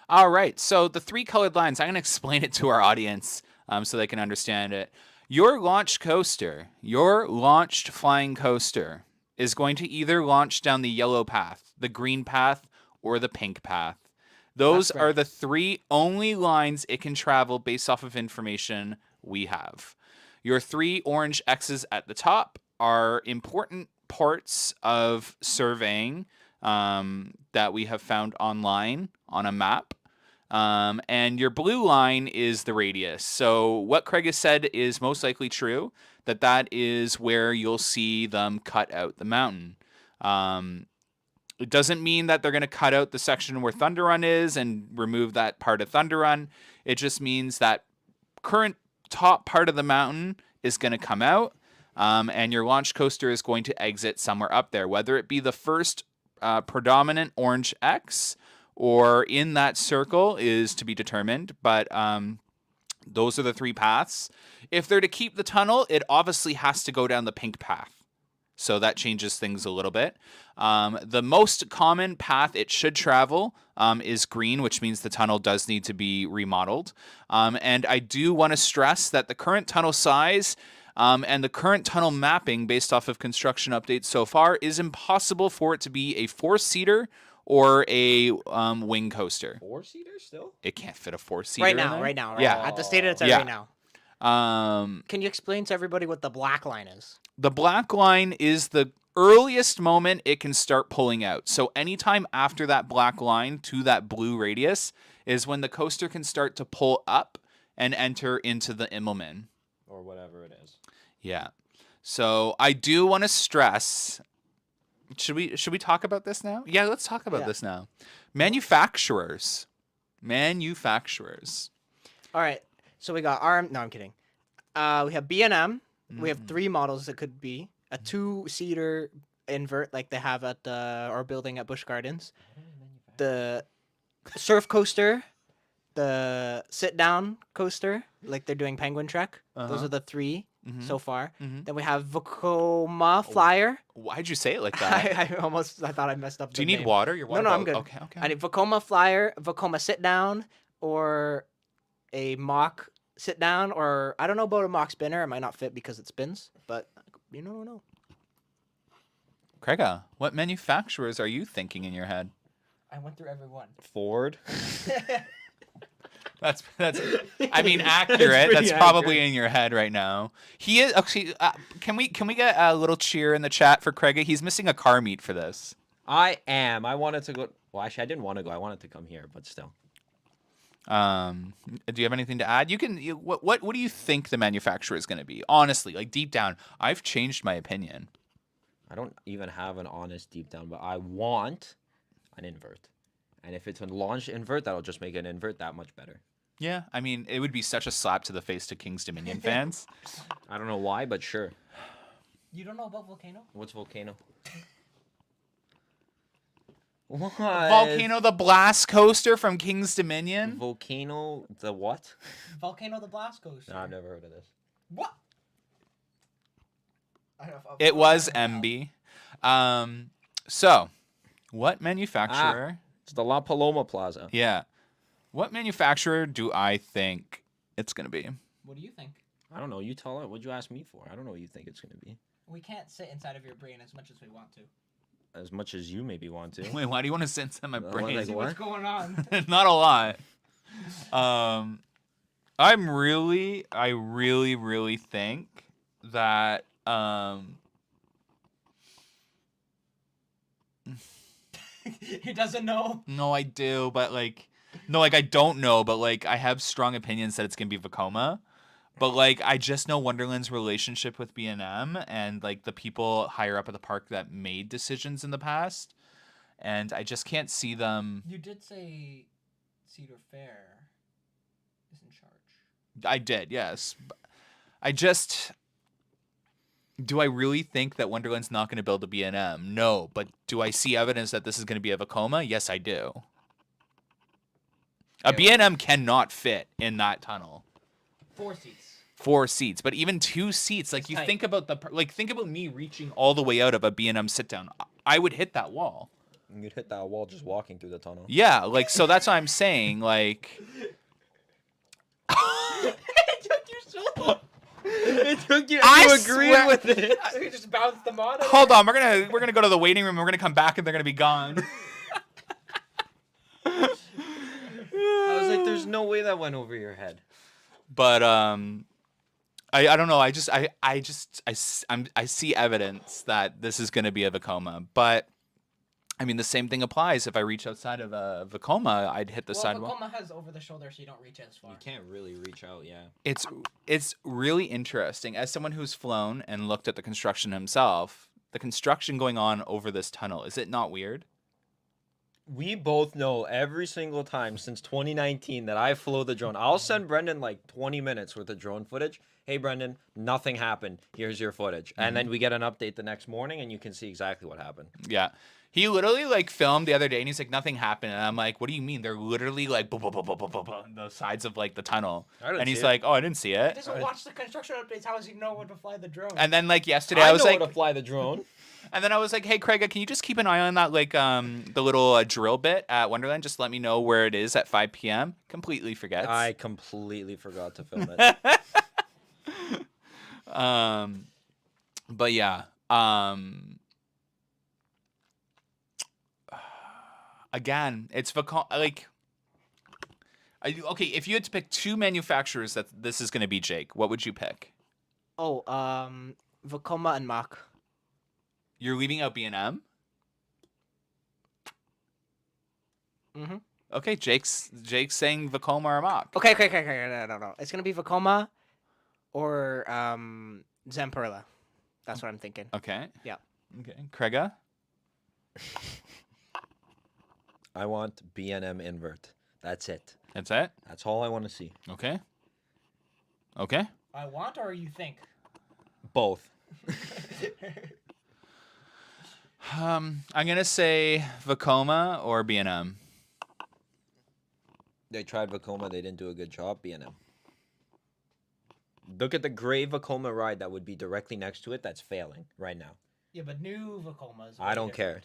S1: All right. So the 3 colored lines, I'm going to explain it to our audience so they can understand it. Your launched coaster, your launched flying coaster, is going to either launch down the yellow path, the green path, or the pink path. Those are the 3 only lines it can travel based off of information we have. Your 3 orange X's at the top are important parts of surveying that we have found online on a map. And your blue line is the radius. So what Craig has said is most likely true, that is where you'll see them cut out the mountain. It doesn't mean that they're going to cut out the section where Thunder Run is and remove that part of Thunder Run. It just means that current top part of the mountain is going to come out, and your launch coaster is going to exit somewhere up there, whether it be the first predominant orange X or in that circle is to be determined, but those are the 3 paths. If they're to keep the tunnel, it obviously has to go down the pink path. So that changes things a little bit. The most common path it should travel is green, which means the tunnel does need to be remodeled. And I do want to stress that the current tunnel size and the current tunnel mapping based off of construction updates so far is impossible for it to be a 4-seater or a wing coaster.
S2: 4-seater still?
S1: It can't fit a 4-seater
S3: Right
S1: in
S3: now,
S1: there.
S3: right now.
S1: Yeah.
S3: At the state it's at
S1: Yeah.
S3: right now. Can you explain to everybody what the black line is?
S1: The black line is the earliest moment it can start pulling out. So anytime after that black line to that blue radius is when the coaster can start to pull up and enter into the Immelman.
S2: Or whatever it is.
S1: Yeah. So I do want to stress. Should we talk about this now? Yeah, let's talk about this now. Manufacturers.
S3: All right. So we got RM. No, I'm kidding. We have B&M. We have 3 models that could be a 2-seater invert like they have at our building at Busch Gardens. The surf coaster, the sit-down coaster like they're doing Penguin Trek. Those are the 3 so far. Then we have Vekoma Flyer.
S1: Why'd you say it like that?
S3: I thought I messed up.
S1: Do you need water? Your water
S3: No, I'm
S1: bottle-
S3: good.
S1: Okay.
S3: I need Vekoma Flyer, Vekoma sit-down, or a mock sit-down, or I don't know about a mock spinner. It might not fit because it spins, but you don't know.
S1: Craiga, what manufacturers are you thinking in your head?
S3: I went through every one.
S2: Ford.
S1: That's I mean accurate.
S3: pretty
S1: That's probably
S3: accurate.
S1: in your head right now. He is actually. Can we get a little cheer in the chat for Craiga? He's missing a car meet for this.
S2: I am. I wanted to go. Well, actually, I didn't want to go. I wanted to come here, but still.
S1: Do you have anything to add? What do you think the manufacturer is going to be? Honestly, like deep down, I've changed my opinion.
S2: I don't even have an honest deep down, but I want an invert. And if it's a launch invert, that'll just make an invert that much better.
S1: Yeah, I mean, it would be such a slap to the face to King's Dominion fans.
S2: I don't know why, but sure.
S3: You don't know about Volcano?
S2: What's Volcano? What?
S1: Volcano the Blast Coaster from King's Dominion.
S2: Volcano the what?
S3: Volcano the Blast Coaster.
S2: No, I've never heard of this.
S3: What?
S1: It was MB. So, what manufacturer?
S2: It's the La Paloma Plaza.
S1: Yeah. What manufacturer do I think it's going to be?
S3: What do you think?
S2: I don't know. You tell it. What'd you ask me for? I don't know what you think it's gonna be.
S3: We can't sit inside of your brain as much as we want to.
S2: As much as you maybe want to.
S1: Wait, why do you want to sit inside my brain?
S2: like
S3: See
S2: what?
S3: what's going on.
S1: Not a lot. I really think that
S3: He doesn't know.
S1: no, I do, but like I don't know, but like I have strong opinions that it's gonna be Vekoma. But like I just know Wonderland's relationship with B&M and like the people higher up at the park that made decisions in the past, and I just can't see them.
S3: You did say Cedar Fair is in charge.
S1: I did, yes. Do I really think that Wonderland's not going to build a B&M? No, but do I see evidence that this is going to be a Vekoma? Yes, I do. A B&M cannot fit in that tunnel.
S3: 4 seats.
S1: 4 seats, but even 2 seats, like
S3: It's
S1: you
S3: tight.
S1: think about think about me reaching all the way out of a B&M sit down. I would hit that wall.
S2: You'd hit that wall just walking through the tunnel.
S1: Yeah, like so that's what I'm saying, like
S3: It took you so long.
S2: It took you.
S1: I
S2: You agreed
S1: swear-
S2: with it.
S3: We just bounced them on.
S1: hold on, we're gonna go to the waiting room and we're gonna come back and they're gonna be gone.
S2: I was like, "There's no way that went over your head."
S1: But I don't know. I see evidence that this is going to be a Vekoma. But I mean, the same thing applies. If I reach outside of a Vekoma, I'd hit the sidewalk.
S3: Vekoma has over the shoulder, so you don't reach as far.
S2: You can't really reach out, yeah.
S1: It's really interesting. As someone who's flown and looked at the construction himself, the construction going on over this tunnel, is it not weird?
S2: We both know every single time since 2019 that I flew the drone. I'll send Brendan like 20 minutes worth of drone footage. Hey, Brendan, nothing happened. Here's your footage. And then we get an update the next morning and you can see exactly what happened.
S1: Yeah. He literally like filmed the other day and he's like, nothing happened. And I'm like, what do you mean? They're literally like on the sides of like the tunnel.
S2: I didn't
S1: And he's
S2: see it.
S1: like, oh, I didn't see
S3: He
S1: it.
S3: doesn't watch the construction updates. How does he know when to fly the drone?
S1: And then like yesterday
S2: I
S1: I was
S2: know
S1: like,
S2: how to fly the drone.
S1: and then I was like, hey, Craig, can you just keep an eye on that, like, the little drill bit at Wonderland? Just let me know where it is at 5 p.m. Completely forgets.
S2: I completely forgot to film it.
S1: But yeah. Again, it's like. Okay, if you had to pick 2 manufacturers that this is going to be, Jake, what would you pick?
S3: Oh, Vekoma and Mach.
S1: You're leaving out B&M?
S3: Mm-hmm.
S1: Okay, Jake's saying Vekoma or Mach.
S3: Okay. No. It's gonna be Vekoma or Zamperla. That's what I'm thinking.
S1: Okay.
S3: Yeah.
S1: Okay. Craiga?
S2: I want B&M invert. That's it.
S1: That's it?
S2: That's all I want to see.
S1: Okay. Okay.
S3: I want or you think?
S2: Both.
S1: I'm gonna say Vekoma or B&M.
S2: They tried Vekoma. They didn't do a good job. B&M. Look at the gray Vekoma ride that would be directly next to it. That's failing right now.
S3: Yeah, but new Vekomas.
S2: I don't care.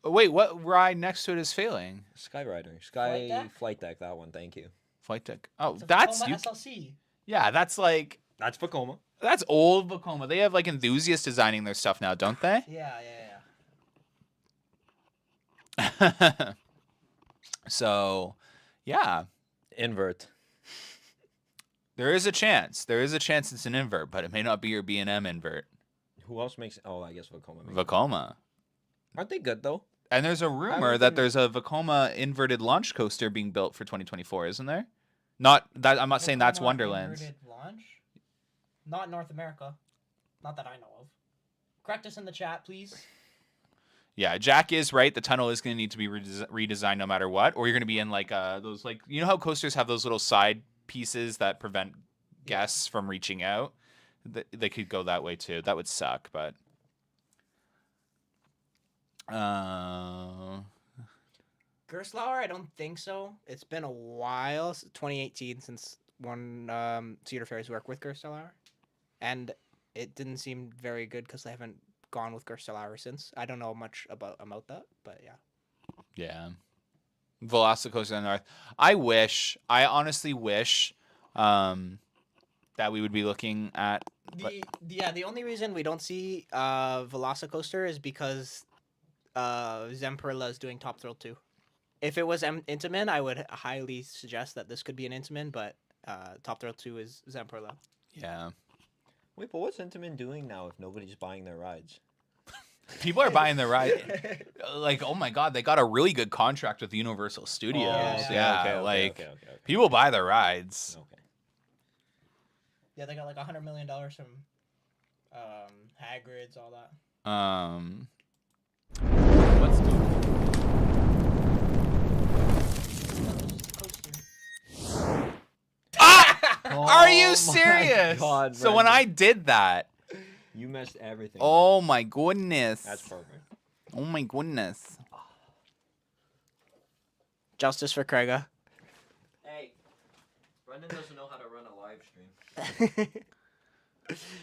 S1: Wait, what ride next to it is failing?
S2: Skyrider.
S3: Flight deck?
S2: Flight deck. That one. Thank you.
S1: Flight deck. Oh,
S3: It's a
S1: that's
S3: Vekoma
S1: you.
S3: SLC.
S1: Yeah, that's like
S2: That's Vekoma.
S1: that's old Vekoma. They have like enthusiasts designing their stuff now, don't they?
S3: Yeah.
S1: So, yeah,
S2: Invert.
S1: there is a chance. There is a chance it's an invert, but it may not be your B&M invert.
S2: Who else makes? Oh, I guess Vekoma. Makes
S1: Vekoma.
S2: Aren't they good though?
S1: And there's a rumor that there's a Vekoma inverted launch coaster being built for 2024, isn't there? Not that I'm not saying that's
S3: Vekoma
S1: Wonderland's.
S3: inverted launch? Not North America. Not that I know of. Correct us in the chat, please.
S1: Yeah, Jack is right. The tunnel is going to need to be redesigned no matter what, or you're going to be in like those like you know how coasters have those little side pieces that prevent guests from reaching out. They could go that way too. That would suck, but.
S3: Gerstlauer, I don't think so. It's been a while, 2018, since one Cedar Fair's worked with Gerstlauer, and it didn't seem very good because they haven't gone with Gerstlauer since. I don't know much about that, but yeah.
S1: Yeah. Velocicoaster in the North. I honestly wish, that we would be looking at. But
S3: The only reason we don't see Velocicoaster is because Zemperla is doing Top Thrill 2. If it was Intamin, I would highly suggest that this could be an Intamin, but Top Thrill 2 is Zemperla.
S1: yeah,
S2: Wait, but what's Intamin doing now if nobody's buying their rides?
S1: people are buying the ride. Like, oh my god, they got a really good contract with Universal Studios.
S2: Okay.
S1: People buy their rides.
S2: Okay.
S3: Yeah, they got like $100 million from Hagrid's, all that.
S1: Let's go. Are you serious?
S2: God,
S1: so when
S2: Brendan.
S1: I did that,
S2: You messed everything.
S1: oh my goodness.
S2: That's perfect.
S1: Oh my goodness.
S3: Justice for Craiga.
S2: Hey, Brendan doesn't know how to run a live stream.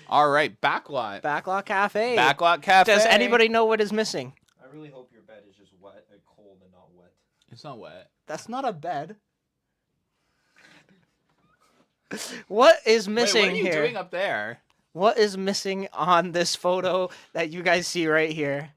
S1: All right, backlot.
S3: Backlot Cafe.
S1: Backlot Cafe.
S3: Does anybody know what is missing?
S2: I really hope your bed is just wet and cold and not wet.
S1: It's not wet.
S3: That's not a bed. What is missing
S1: Wait, what are you
S3: here?
S1: doing up there?
S3: What is missing on this photo that you guys see right here?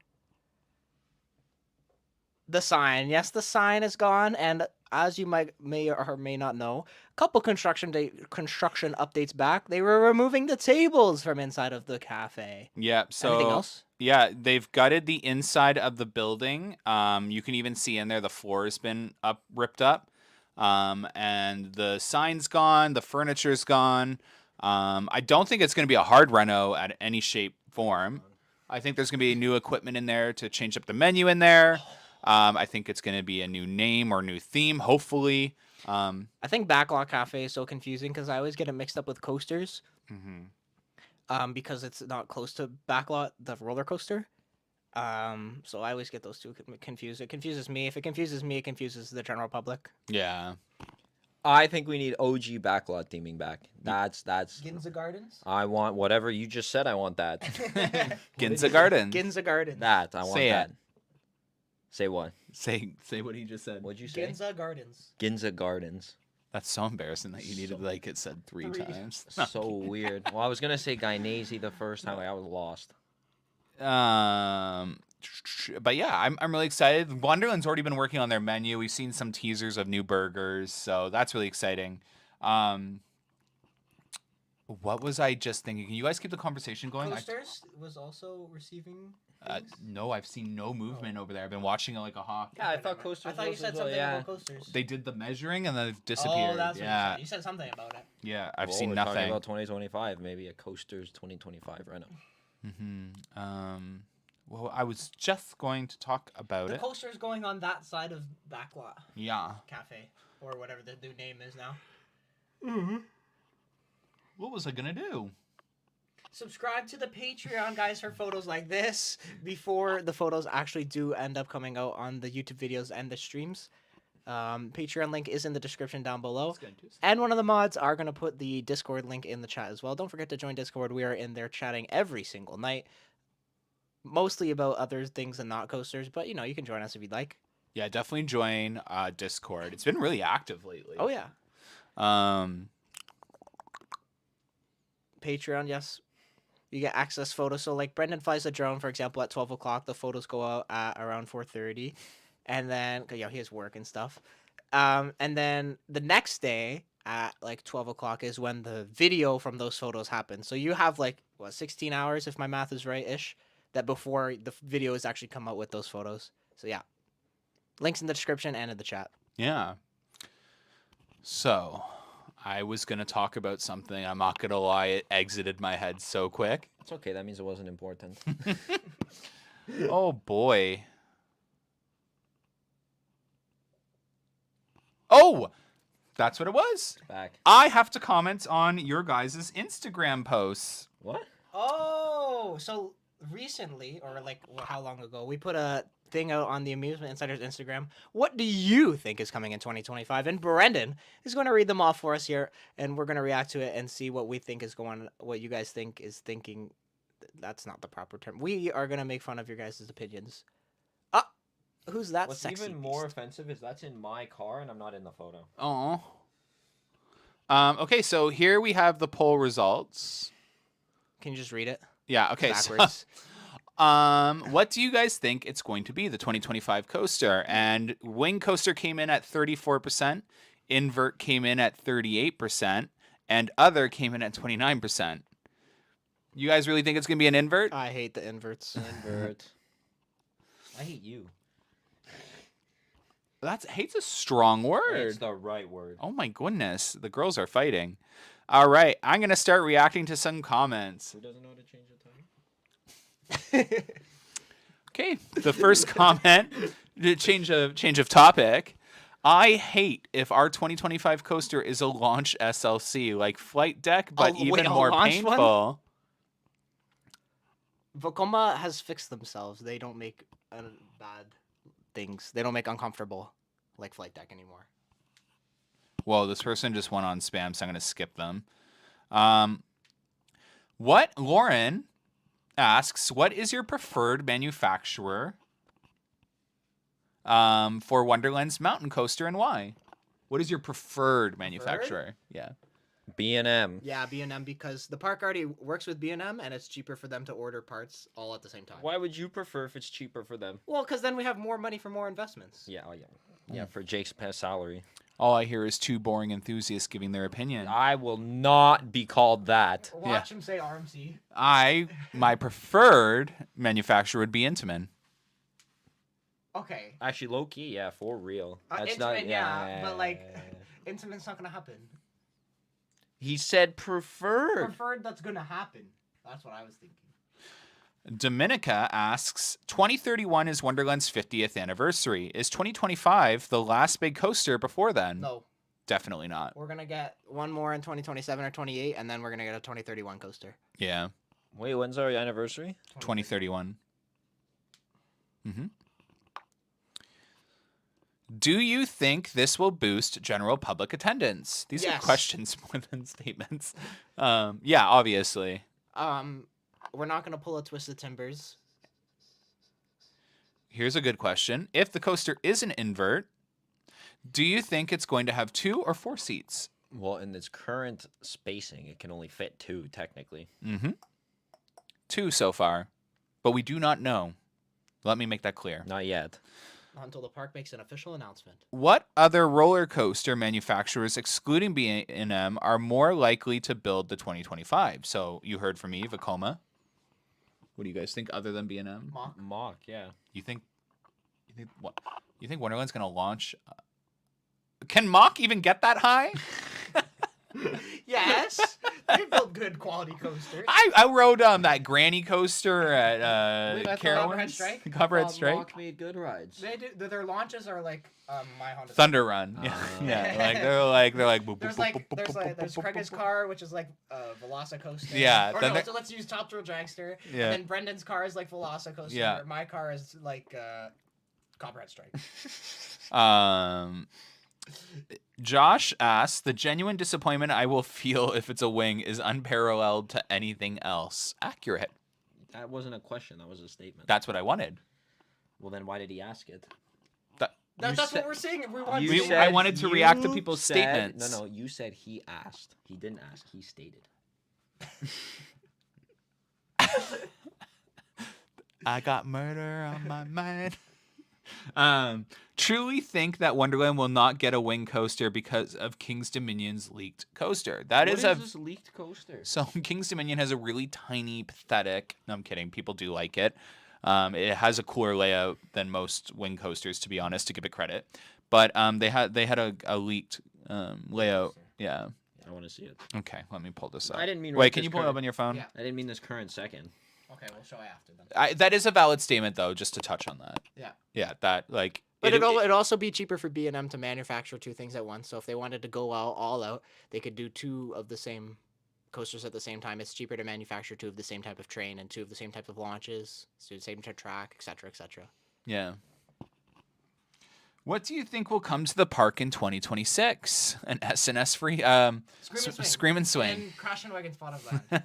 S3: The sign. Yes, the sign is gone, and as you may or may not know, a couple construction updates back, they were removing the tables from inside of the cafe.
S1: Yeah, so
S3: Anything else?
S1: yeah, they've gutted the inside of the building. You can even see in there the floor has been ripped up. And the sign's gone, the furniture's gone. I don't think it's going to be a hard reno at any shape form. I think there's going to be new equipment in there to change up the menu in there. I think it's going to be a new name or new theme, hopefully.
S3: I think Backlot Cafe is so confusing because I always get it mixed up with Coasters. Because it's not close to Backlot, the roller coaster. So I always get those two confused. It confuses me. If it confuses me, it confuses the general public.
S1: Yeah.
S2: I think we need OG backlot theming back. That's.
S3: Ginza Gardens?
S2: I want whatever you just said. I want that.
S1: Ginza Garden.
S3: Ginza Gardens.
S2: That I want
S1: Say
S2: that.
S1: it.
S2: Say what?
S1: Say what he just said.
S2: What'd you say?
S3: Ginza Gardens.
S2: Ginza Gardens.
S1: That's so embarrassing that you needed like it said three times.
S2: So weird. Well, I was gonna say Guynese the first time. Like, I was lost.
S1: But yeah, I'm really excited. Wonderland's already been working on their menu. We've seen some teasers of new burgers, so that's really exciting. What was I just thinking? Can you guys keep the conversation going?
S3: Coasters was also receiving.
S1: No, I've seen no movement over there. I've been watching it like a hawk.
S2: Yeah, I thought coasters.
S3: I thought you
S2: was
S3: said
S2: as well,
S3: something
S2: yeah.
S3: about coasters.
S1: They did the measuring and then they've disappeared.
S3: Oh, that's what
S1: yeah,
S3: you said. You said something about it.
S1: yeah, I've
S2: Well,
S1: seen
S2: we're
S1: nothing.
S2: Talking about 2025, maybe a coasters 2025 reno.
S1: Well, I was just going to talk about
S3: The
S1: it.
S3: coaster's going on that side of Backlot
S1: Yeah.
S3: Cafe, or whatever the new name is now.
S1: What was I gonna do?
S3: Subscribe to the Patreon, guys, for photos like this before the photos actually do end up coming out on the YouTube videos and the streams. Patreon link is in the description down below. And one of the mods are going to put the Discord link in the chat as well. Don't forget to join Discord. We are in there chatting every single night. Mostly about other things and not coasters, but you know, you can join us if you'd like.
S1: Yeah, definitely join Discord. It's been really active lately.
S3: Oh, yeah. Patreon, yes. You get access photos. So, like, Brendan flies a drone, for example, at 12 o'clock. The photos go out at around 4:30. And then, you know, he has work and stuff. And then the next day at, like, 12 o'clock is when the video from those photos happens. So you have, like, 16 hours, if my math is right-ish, that before the video is actually come out with those photos. So, yeah. Links in the description and in the chat.
S1: Yeah. So, I was going to talk about something. I'm not going to lie. It exited my head so quick.
S2: It's okay. That means it wasn't important.
S1: Oh, boy. Oh, that's what it was.
S2: Back.
S1: I have to comment on your guys' Instagram posts.
S2: What?
S3: Oh, so recently, or like how long ago, we put a thing out on the Amusement Insider's Instagram. What do you think is coming in 2025? And Brendan is going to read them off for us here, and we're going to react to it and see what we think is going, what you guys think is thinking. That's not the proper term. We are going to make fun of your guys' opinions. Who's that?
S2: What's
S3: sexy
S2: even more
S3: beast?
S2: offensive is that's in my car and I'm not in the photo.
S1: Oh. Okay, so here we have the poll results.
S3: Can you just read it
S1: Yeah, okay. So,
S3: backwards?
S1: what do you guys think it's going to be, the 2025 coaster? And wing coaster came in at 34%, invert came in at 38%, and other came in at 29%. You guys really think it's going to be an invert?
S3: I hate the inverts.
S2: Invert. I hate you.
S1: Hate's a strong word.
S2: It's the right word.
S1: Oh my goodness, the girls are fighting. All right, I'm going to start reacting to some comments.
S2: Who doesn't know how to change the time?
S1: Okay, the first comment, change of topic. I hate if our 2025 coaster is a launch SLC, like flight deck, but even
S3: a
S1: more
S3: launch one?
S1: painful.
S3: Vekoma has fixed themselves. They don't make bad things. They don't make uncomfortable like flight deck anymore.
S1: Whoa, this person just went on spam, so I'm going to skip them. Lauren asks, what is your preferred manufacturer for Wonderland's mountain coaster and why? What is your preferred manufacturer? Yeah.
S2: B&M.
S3: Yeah, B&M, because the park already works with B&M and it's cheaper for them to order parts all at the same time.
S2: Why would you prefer if it's cheaper for them?
S3: Well, because then we have more money for more investments.
S2: Yeah, yeah, for Jake's salary.
S1: All I hear is two boring enthusiasts giving their opinion.
S2: I will not be called that.
S3: Watch him say RMC.
S1: My preferred manufacturer would be Intamin.
S3: Okay.
S2: Actually, low key, yeah, for real. That's
S3: Intamin,
S2: not.
S3: yeah, but like, Intamin's not gonna happen.
S2: He said preferred.
S3: Preferred, that's gonna happen. That's what I was thinking.
S1: Dominica asks, 2031 is Wonderland's 50th anniversary. Is 2025 the last big coaster before then?
S3: No.
S1: Definitely not.
S3: We're gonna get one more in 2027 or 28, and then we're gonna get a 2031 coaster.
S1: Yeah.
S2: Wait, when's our anniversary?
S1: 2031. Mm-hmm. Do you think this will boost general public attendance? These are questions more than statements. Yeah, obviously.
S3: We're not gonna pull a Twisted Timbers.
S1: Here's a good question. If the coaster is an invert, do you think it's going to have 2 or 4 seats?
S2: Well, in its current spacing, it can only fit 2, technically.
S1: Mm-hmm. 2 so far, but we do not know. Let me make that clear.
S2: Not yet.
S3: Not until the park makes an official announcement.
S1: What other roller coaster manufacturers, excluding B&M, are more likely to build the 2025? So you heard from me, Vekoma. What do you guys think other than B&M?
S2: Mock, yeah.
S1: You think what? You think Wonderland's gonna launch? Can Mock even get that high?
S3: Yes, they build good quality coasters.
S1: I rode that granny coaster at
S3: Copperhead Strike.
S1: Copperhead Strike.
S2: Mock made good rides.
S3: They do. Their launches are like my Honda.
S1: Thunder Run. Yeah, yeah. They're like. Boop,
S3: There's
S1: boop, boop, boop,
S3: there's
S1: boop, boop,
S3: Craig's
S1: boop.
S3: car, which is like Velocicoaster.
S1: Yeah,
S3: Or
S1: then
S3: no, so let's use Top Thrill Dragster.
S1: Yeah.
S3: And then Brendan's car is like Velocicoaster.
S1: Yeah.
S3: My car is like Copperhead Strike.
S1: Josh asks, the genuine disappointment I will feel if it's a wing is unparalleled to anything else. Accurate.
S2: That wasn't a question. That was a statement.
S1: That's what I wanted.
S2: Well, then why did he ask it?
S3: That's what we're saying.
S1: I wanted to react to people's statements.
S2: No, you said he asked. He didn't ask. He stated.
S1: I got murder on my mind. Truly think that Wonderland will not get a wing coaster because of King's Dominion's leaked coaster. What is
S2: this leaked coaster?
S1: So King's Dominion has a really tiny, pathetic. No, I'm kidding. People do like it. It has a cooler layout than most wing coasters, to be honest, to give it credit. But they had a leaked layout. Yeah.
S2: I want to see it.
S1: Okay, let me pull this up.
S2: I didn't mean.
S1: Wait, can you pull it up on your phone?
S3: Yeah.
S2: I didn't mean this current second.
S3: Okay, we'll show after then.
S1: That is a valid statement, though. Just to touch on that.
S3: Yeah.
S1: Yeah. That like.
S3: But it'd also be cheaper for B&M to manufacture 2 things at once. So if they wanted to go all out, they could do 2 of the same coasters at the same time. It's cheaper to manufacture 2 of the same type of train and 2 of the same type of launches, so the same type of track, etc., etc.
S1: Yeah. What do you think will come to the park in 2026? An SNS free Scream and Swing.
S3: And Crash and Wagon Spot of Land.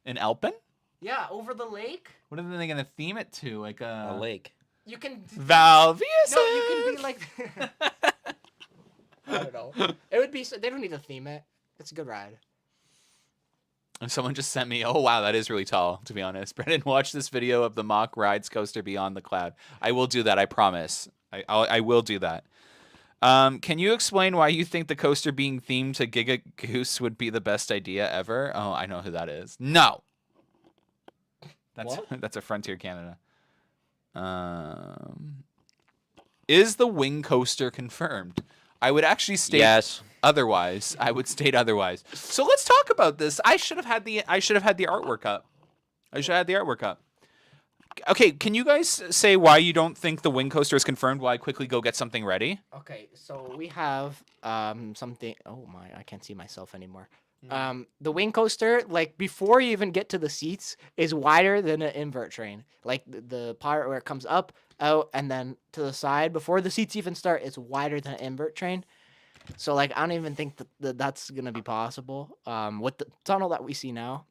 S1: In Alpen?
S3: Yeah, over the lake.
S1: What are they gonna theme it to? Like
S2: A lake.
S3: You can
S1: Valvius.
S3: No, you can be like I don't know. It be. They don't need to theme it. It's a good ride.
S1: And someone just sent me, oh, wow, that is really tall, to be honest. Brendan, watch this video of the mock rides coaster beyond the cloud. I will do that, I promise. I will do that. Can you explain why you think the coaster being themed to Giga Goose would be the best idea ever? Oh, I know who that is. No! That's a Frontier Canada. Is the wing coaster confirmed? I would actually state
S2: Yes.
S1: otherwise. I would state otherwise. So let's talk about this. I should have had the artwork up. Okay, can you guys say why you don't think the wing coaster is confirmed while I quickly go get something ready?
S3: Okay, so we have something. Oh my, I can't see myself anymore. The wing coaster, like before you even get to the seats, is wider than an invert train. Like the part where it comes up, out, and then to the side before the seats even start, it's wider than an invert train. So like I don't even think that's gonna be possible. With the tunnel that we see now.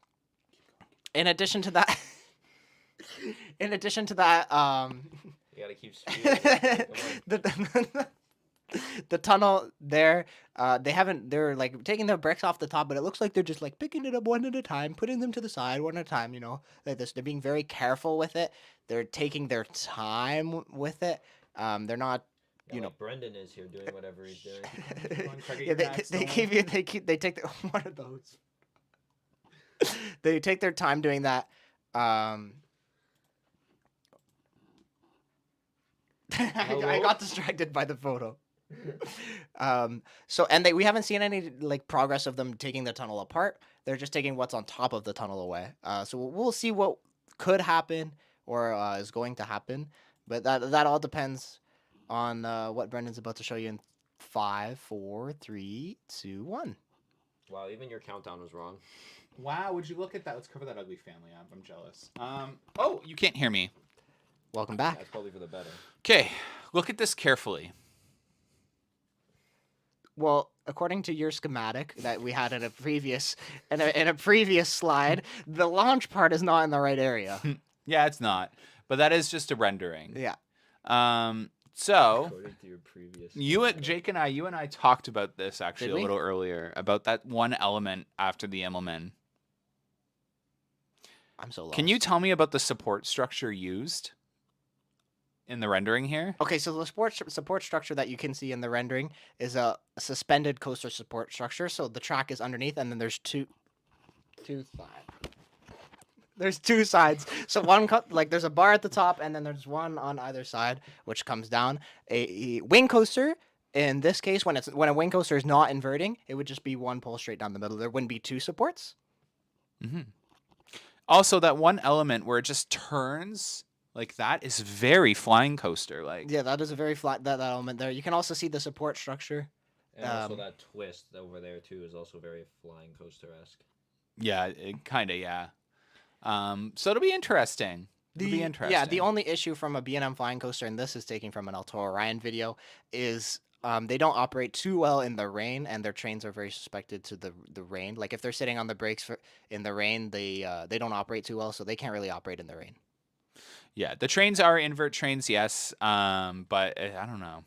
S3: In addition to that,
S2: You gotta keep speeding.
S3: the tunnel there, they're like taking the bricks off the top, but it looks like they're just like picking it up one at a time, putting them to the side one at a time, like this. They're being very careful with it. They're taking their time with it. They're not,
S2: Like Brendan is here doing whatever he's doing.
S3: yeah, they take one of those. They take their time doing that. I got distracted by the photo. We haven't seen any like progress of them taking the tunnel apart. They're just taking what's on top of the tunnel away. So we'll see what could happen or is going to happen, but that all depends on what Brendan's about to show you in 5, 4, 3, 2, 1.
S2: Wow, even your countdown was wrong.
S1: Wow, would you look at that? Let's cover that ugly family up. I'm jealous. Oh, you can't hear me.
S3: Welcome back.
S2: That's probably for the better.
S1: Okay, look at this carefully.
S3: Well, according to your schematic that we had in a previous slide, the launch part is not in the right area.
S1: Yeah, it's not. But that is just a rendering.
S3: Yeah.
S1: So
S2: According to your previous.
S1: Jake and I talked about this actually
S3: Did
S1: a
S3: we?
S1: little earlier about that one element after the Immelman.
S3: I'm so lost.
S1: Can you tell me about the support structure used in the rendering here?
S3: Okay, so the support structure that you can see in the rendering is a suspended coaster support structure. So the track is underneath, and then there's two sides. There's two sides. So there's a bar at the top, and then there's one on either side, which comes down. A wing coaster, in this case, when a wing coaster is not inverting, it would just be one pole straight down the middle. There wouldn't be two supports.
S1: Mm-hmm. Also, that one element where it just turns like that is very flying coaster like.
S3: Yeah, that is a very flat that element there. You can also see the support structure.
S2: And also that twist over there too is also very flying coaster-esque.
S1: Yeah, kind of, yeah. So it'll be interesting.
S3: Yeah, the only issue from a B&M flying coaster, and this is taking from an Alto Orion video, is they don't operate too well in the rain, and their trains are very suspected to the rain. Like if they're sitting on the brakes in the rain, they don't operate too well, so they can't really operate in the rain.
S1: Yeah, the trains are invert trains, yes. But I don't know.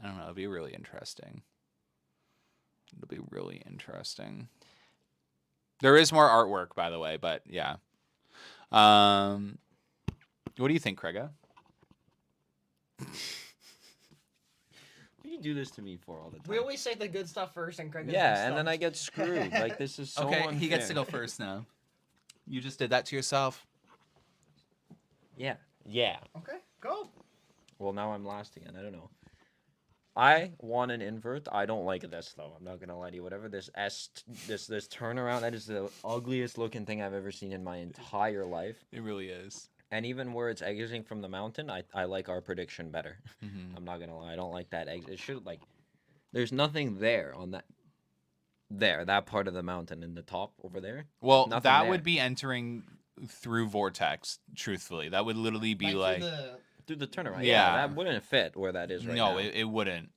S1: It'll be really interesting. There is more artwork, by the way, but yeah. What do you think, Craiga?
S2: What do you do this to me for all the time?
S3: We always say the good stuff first, and Craig.
S2: Yeah, and then I get screwed. Like this is so unfair.
S1: He gets to go first now. You just did that to yourself.
S2: Yeah. Yeah.
S3: Okay, go.
S2: Well, now I'm last again. I don't know. I want an invert. I don't like this though. I'm not gonna lie to you. Whatever this this turnaround, that is the ugliest looking thing I've ever seen in my entire life.
S1: It really is.
S2: And even where it's exiting from the mountain, I like our prediction better.
S1: Mm-hmm.
S2: I'm not gonna lie. I don't like that exit. It should there's nothing there on that part of the mountain in the top over there.
S1: Well,
S2: Nothing
S1: that
S2: there.
S1: would be entering through Vortex. Truthfully, that would literally be like
S2: Do the turnaround.
S1: Yeah.
S2: That wouldn't fit where that is right now.
S1: no, it wouldn't.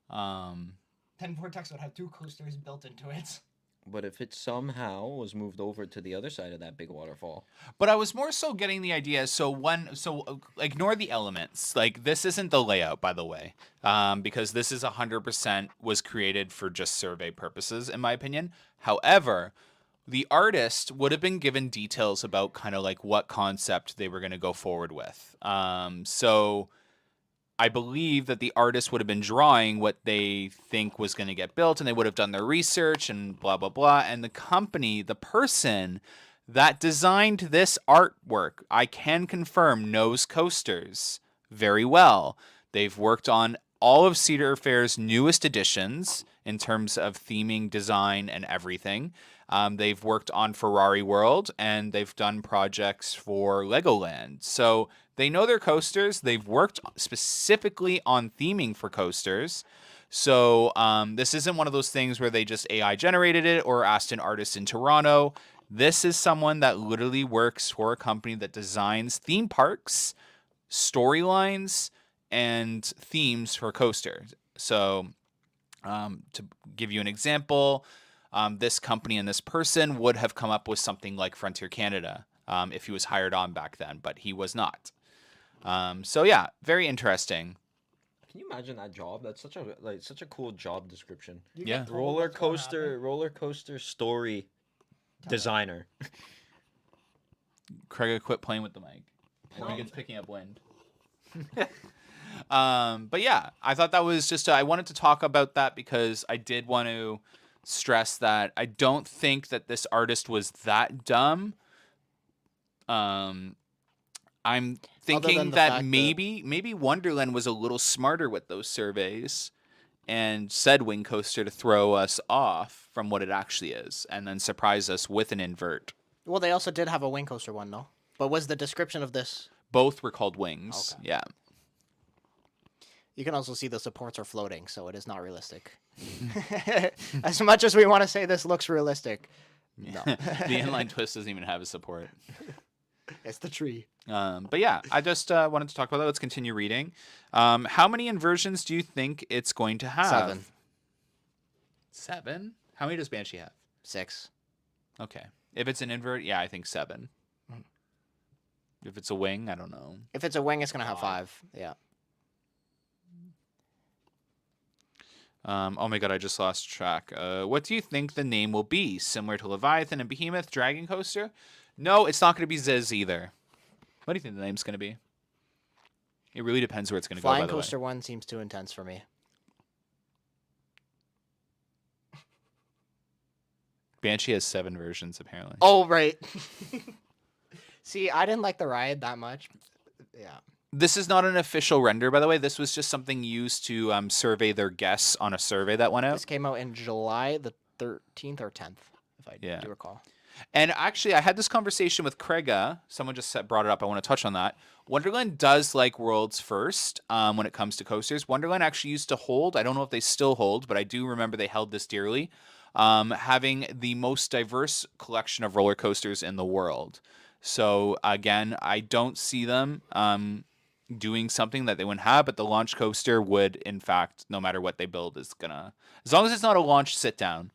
S3: Then Vortex would have two coasters built into it.
S2: But if it somehow was moved over to the other side of that big waterfall,
S1: But I was more so getting the idea. Ignore the elements. Like this isn't the layout, by the way, because this is 100% was created for just survey purposes, in my opinion. However, the artist would have been given details about kind of like what concept they were going to go forward with. So I believe that the artist would have been drawing what they think was going to get built, and they would have done their research and blah, blah, blah. And the company, the person that designed this artwork, I can confirm, knows coasters very well. They've worked on all of Cedar Fair's newest editions in terms of theming, design, and everything. They've worked on Ferrari World, and they've done projects for Legoland. So they know their coasters. They've worked specifically on theming for coasters. So this isn't one of those things where they just AI generated it or asked an artist in Toronto. This is someone that literally works for a company that designs theme parks, storylines, and themes for coasters. So to give you an example, this company and this person would have come up with something like Frontier Canada if he was hired on back then, but he was not. So yeah, very interesting.
S2: can you imagine that job? That's such a cool job description.
S3: You
S1: Yeah.
S3: get told
S2: Roller
S3: what's gonna
S2: coaster story designer.
S1: Craig, quit playing with the mic. I think it's picking up wind. But yeah, I thought that was just I wanted to talk about that because I did want to stress that I don't think that this artist was that dumb. I'm thinking
S3: the
S1: that
S3: fact that-
S1: maybe Wonderland was a little smarter with those surveys and said Wing Coaster to throw us off from what it actually is and then surprise us with an invert.
S3: Well, they also did have a wing coaster one though. But was the description of this?
S1: Both were called Wings.
S3: Okay.
S1: Yeah.
S3: You can also see the supports are floating, so it is not realistic. As much as we want to say this looks realistic, no.
S1: The inline twist doesn't even have a support.
S3: It's the tree.
S1: But yeah, I just wanted to talk about that. Let's continue reading. How many inversions do you think it's going to have?
S3: 7.
S1: 7? How many does Banshee have?
S3: 6.
S1: Okay. If it's an invert, yeah, I think 7. If it's a wing, I don't know.
S3: If it's a wing, it's gonna have 5. Yeah.
S1: Oh my god, I just lost track. What do you think the name will be? Similar to Leviathan and Behemoth, Dragon Coaster? No, it's not going to be Ziz either. What do you think the name's going to be? It really depends where it's going to go, by
S3: Flying
S1: the
S3: Coaster
S1: way.
S3: 1 seems too intense for me.
S1: Banshee has 7 versions, apparently.
S3: Oh, right. See, I didn't like the ride that much. Yeah.
S1: This is not an official render, by the way. This was just something used to survey their guests on a survey that went out.
S3: This came out in July the 13th or 10th, if I
S1: Yeah.
S3: do recall.
S1: And actually, I had this conversation with Craiga. Someone just brought it up. I want to touch on that. Wonderland does like World's First when it comes to coasters. Wonderland actually used to hold, I don't know if they still hold, but I do remember they held this dearly, having the most diverse collection of roller coasters in the world. So again, I don't see them doing something that they wouldn't have, but the launch coaster would, in fact, no matter what they build, is gonna, as long as it's not a launch sit down.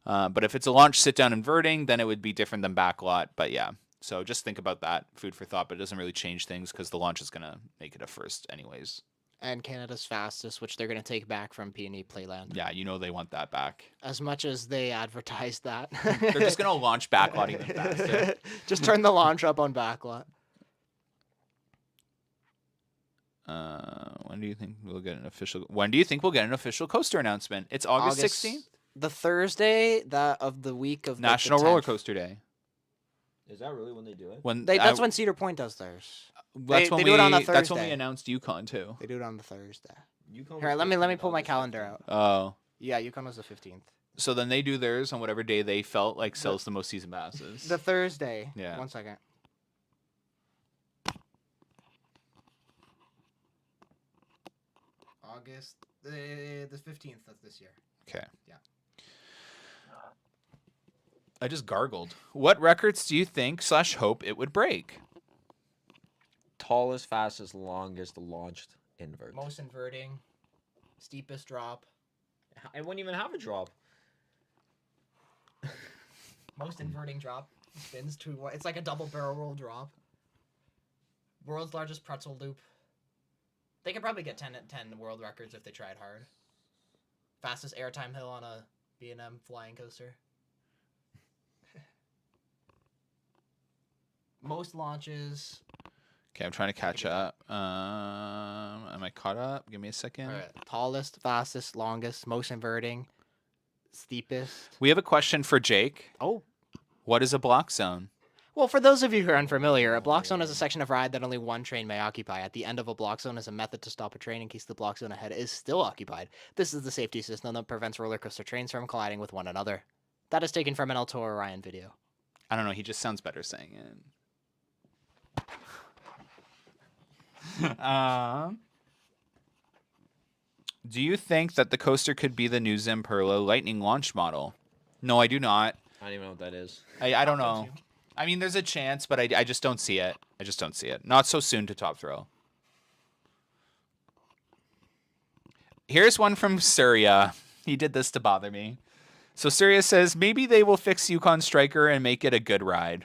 S1: But if it's a launch sit down inverting, then it would be different than backlot. But yeah, so just think about that, food for thought. But it doesn't really change things because the launch is gonna make it a first, anyways.
S3: And Canada's fastest, which they're going to take back from P&E Playland.
S1: Yeah, you know they want that back.
S3: As much as they advertised that.
S1: They're just gonna launch backlot even faster.
S3: Just turn the launch up on backlot.
S1: When do you think we'll get an official? When do you think we'll get an official coaster announcement? It's August 16th,
S3: The Thursday that of the week of like, the
S1: National Roller
S3: 10th.
S1: Coaster Day.
S2: Is that really when they do it?
S1: When
S3: That's when Cedar Point does theirs.
S1: that's when
S3: they do it on the
S1: that's when we
S3: Thursday.
S1: announced Yukon too.
S3: They do it on the Thursday.
S2: Yukon
S3: Here,
S2: was
S3: let me
S2: 15th,
S3: pull my
S2: August
S3: calendar
S2: 15th.
S3: out.
S1: Oh,
S3: Yeah, Yukon was the 15th.
S1: so then they do theirs on whatever day they felt like sells the most season passes.
S3: The Thursday.
S1: Yeah.
S3: 1 second. August the 15th of this year.
S1: Okay.
S3: Yeah.
S1: I just gargled. What records do you think / hope it would break?
S2: Tallest, fastest, longest launched invert.
S3: Most inverting, steepest drop.
S2: I wouldn't even have a drop.
S3: Most inverting drop. Spins to it's like a double barrel roll drop. World's largest pretzel loop. They could probably get 10 world records if they tried hard. Fastest airtime hill on a B&M flying coaster. Most launches.
S1: Okay, I'm trying to catch up. Am I caught up? Give me a second.
S3: All right. Tallest, fastest, longest, most inverting, steepest.
S1: We have a question for Jake.
S3: Oh.
S1: What is a block zone?
S3: Well, for those of you who are unfamiliar, a block zone is a section of ride that only one train may occupy. At the end of a block zone is a method to stop a train in case the block zone ahead is still occupied. This is the safety system that prevents roller coaster trains from colliding with one another. That is taken from an El Toro Ryan video.
S1: I don't know. He just sounds better saying it. Do you think that the coaster could be the new Zamperla Lightning launch model? No, I do not.
S2: I don't even know what that is.
S1: I don't know. I mean, there's a chance, but I just don't see it. I just don't see it. Not so soon to Top Thrill. Here's one from Surya. He did this to bother me. So Surya says, maybe they will fix Yukon Striker and make it a good ride.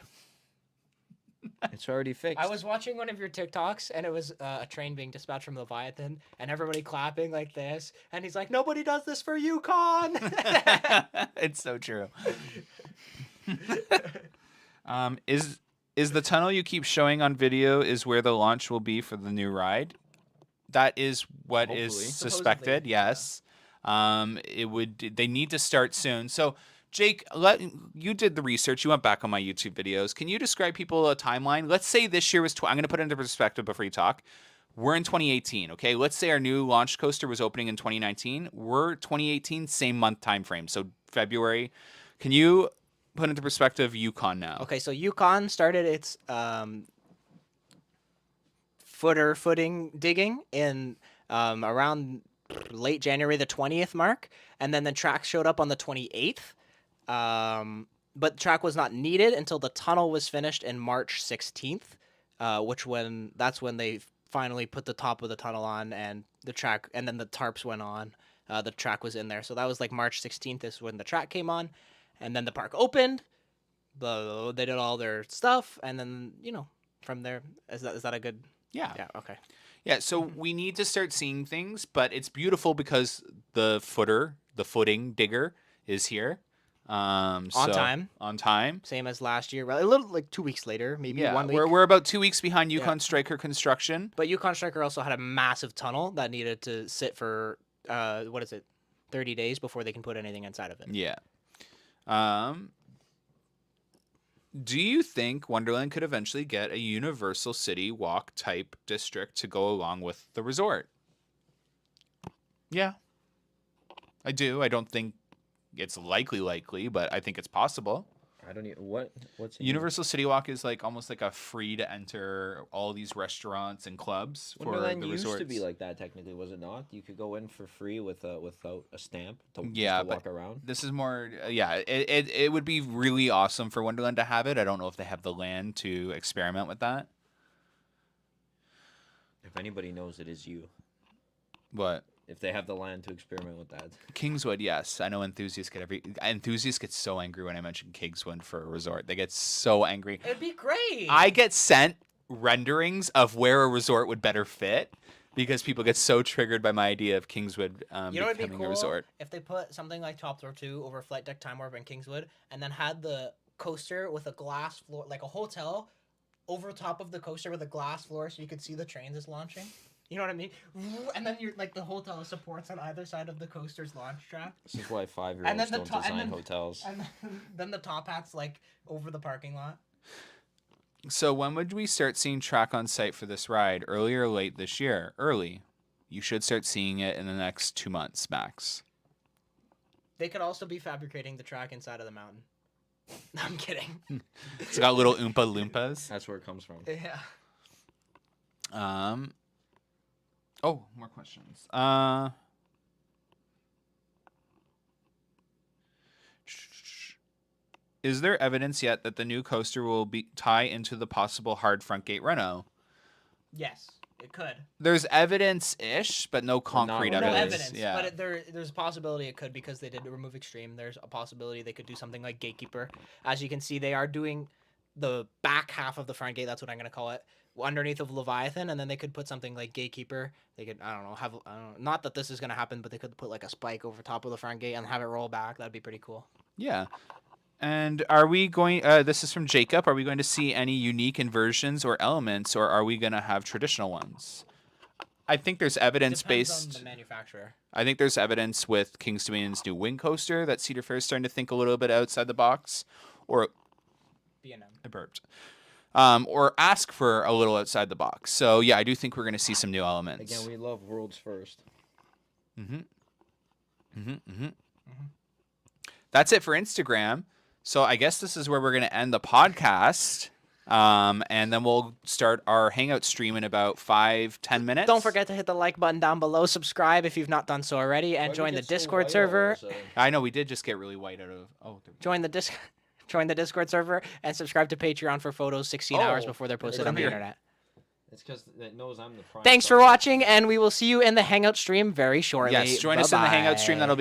S2: It's already fixed.
S3: I was watching one of your TikToks, and it was a train being dispatched from Leviathan, and everybody clapping like this, and he's like, nobody does this for Yukon!
S1: It's so true. Is the tunnel you keep showing on video is where the launch will be for the new ride? That is what
S2: Hopefully.
S1: is suspected. Yes. They need to start soon. So Jake, you did the research. You went back on my YouTube videos. Can you describe people a timeline? Let's say this year was. I'm going to put it into perspective before you talk. We're in 2018. Okay. Let's say our new launch coaster was opening in 2019. We're 2018, same month time frame. So February. Can you put into perspective Yukon now?
S3: Okay, so Yukon started its footing digging in around late January the 20th mark, and then the track showed up on the 28th. But track was not needed until the tunnel was finished in March 16th, that's when they finally put the top of the tunnel on and the track, and then the tarps went on. The track was in there, so that was like March 16th is when the track came on, and then the park opened. They did all their stuff, and then from there, is that a good?
S1: Yeah.
S3: Yeah. Okay.
S1: Yeah, so we need to start seeing things, but it's beautiful because the footing digger is here. On time.
S3: Same as last year. A little like 2 weeks later, maybe 1 week.
S1: We're about 2 weeks behind Yukon Striker construction.
S3: But Yukon Striker also had a massive tunnel that needed to sit for 30 days before they can put anything inside of it.
S1: Yeah. Do you think Wonderland could eventually get a Universal City Walk type district to go along with the resort? Yeah. I do. I don't think it's likely, but I think it's possible.
S2: I don't even what's
S1: Universal City Walk is like almost like a free to enter all these restaurants and clubs for
S2: Wonderland
S1: the resorts.
S2: used to be like that technically, was it not? You could go in for free without a stamp to walk around.
S1: This is more it would be really awesome for Wonderland to have it. I don't know if they have the land to experiment with that.
S2: If anybody knows, it is you.
S1: What?
S2: If they have the land to experiment with that.
S1: Kingswood, yes. I know enthusiasts get so angry when I mention Kingswood for a resort. They get so angry.
S3: It'd be great.
S1: I get sent renderings of where a resort would better fit because people get so triggered by my idea of Kingswood becoming a resort.
S3: If they put something like Top Thrill 2 over Flight Deck Time Warp and Kingswood, and then had the coaster with a glass floor, like a hotel, over top of the coaster with a glass floor, so you could see the trains is launching. You know what I mean? And then you're like the hotel supports on either side of the coaster's launch track.
S2: This is why 5-year-olds don't design hotels.
S3: And then the top hat's like over the parking lot.
S1: So when would we start seeing track on site for this ride? Early or late this year? Early. You should start seeing it in the next 2 months, max.
S3: They could also be fabricating the track inside of the mountain. No, I'm kidding.
S1: It's got little Oompa Loompas.
S2: That's where it comes from.
S3: Yeah.
S1: Oh, more questions. Is there evidence yet that the new coaster will tie into the possible hard front gate reno?
S3: Yes. It could.
S1: There's evidence-ish, but no concrete
S2: really.
S3: No
S1: evidence.
S3: evidence,
S1: Yeah.
S3: but there's a possibility it could because they did remove Extreme. There's a possibility they could do something like Gatekeeper. As you can see, they are doing the back half of the front gate. That's what I'm gonna call it, underneath of Leviathan, and then they could put something like Gatekeeper. They could, I don't know, not that this is gonna happen, but they could put like a spike over top of the front gate and have it roll back. That'd be pretty cool.
S1: Yeah. And are we going, this is from Jacob, are we going to see any unique inversions or elements, or are we going to have traditional ones? I think there's
S3: Depends
S1: evidence-based.
S3: on the manufacturer.
S1: I think there's evidence with King's Dominion's new wing coaster that Cedar Fair is starting to think a little bit outside the box, or
S3: B&M.
S1: I burped, or ask for a little outside the box. So yeah, I do think we're going to see some new elements.
S2: Again, we love worlds first.
S1: That's it for Instagram. So I guess this is where we're going to end the podcast. And then we'll start our Hangout stream in about 5-10 minutes.
S3: Don't forget to hit the like button down below, subscribe if you've not done so already, and join the Discord server.
S1: I know we did just get really white out of.
S3: Join the Discord server and subscribe to Patreon for photos 16 hours before they're posted on the internet.
S2: It's because it knows I'm the prime.
S3: Thanks for watching, and we will see you in the Hangout stream very shortly.
S1: Yes, join us in the Hangout stream. That'll be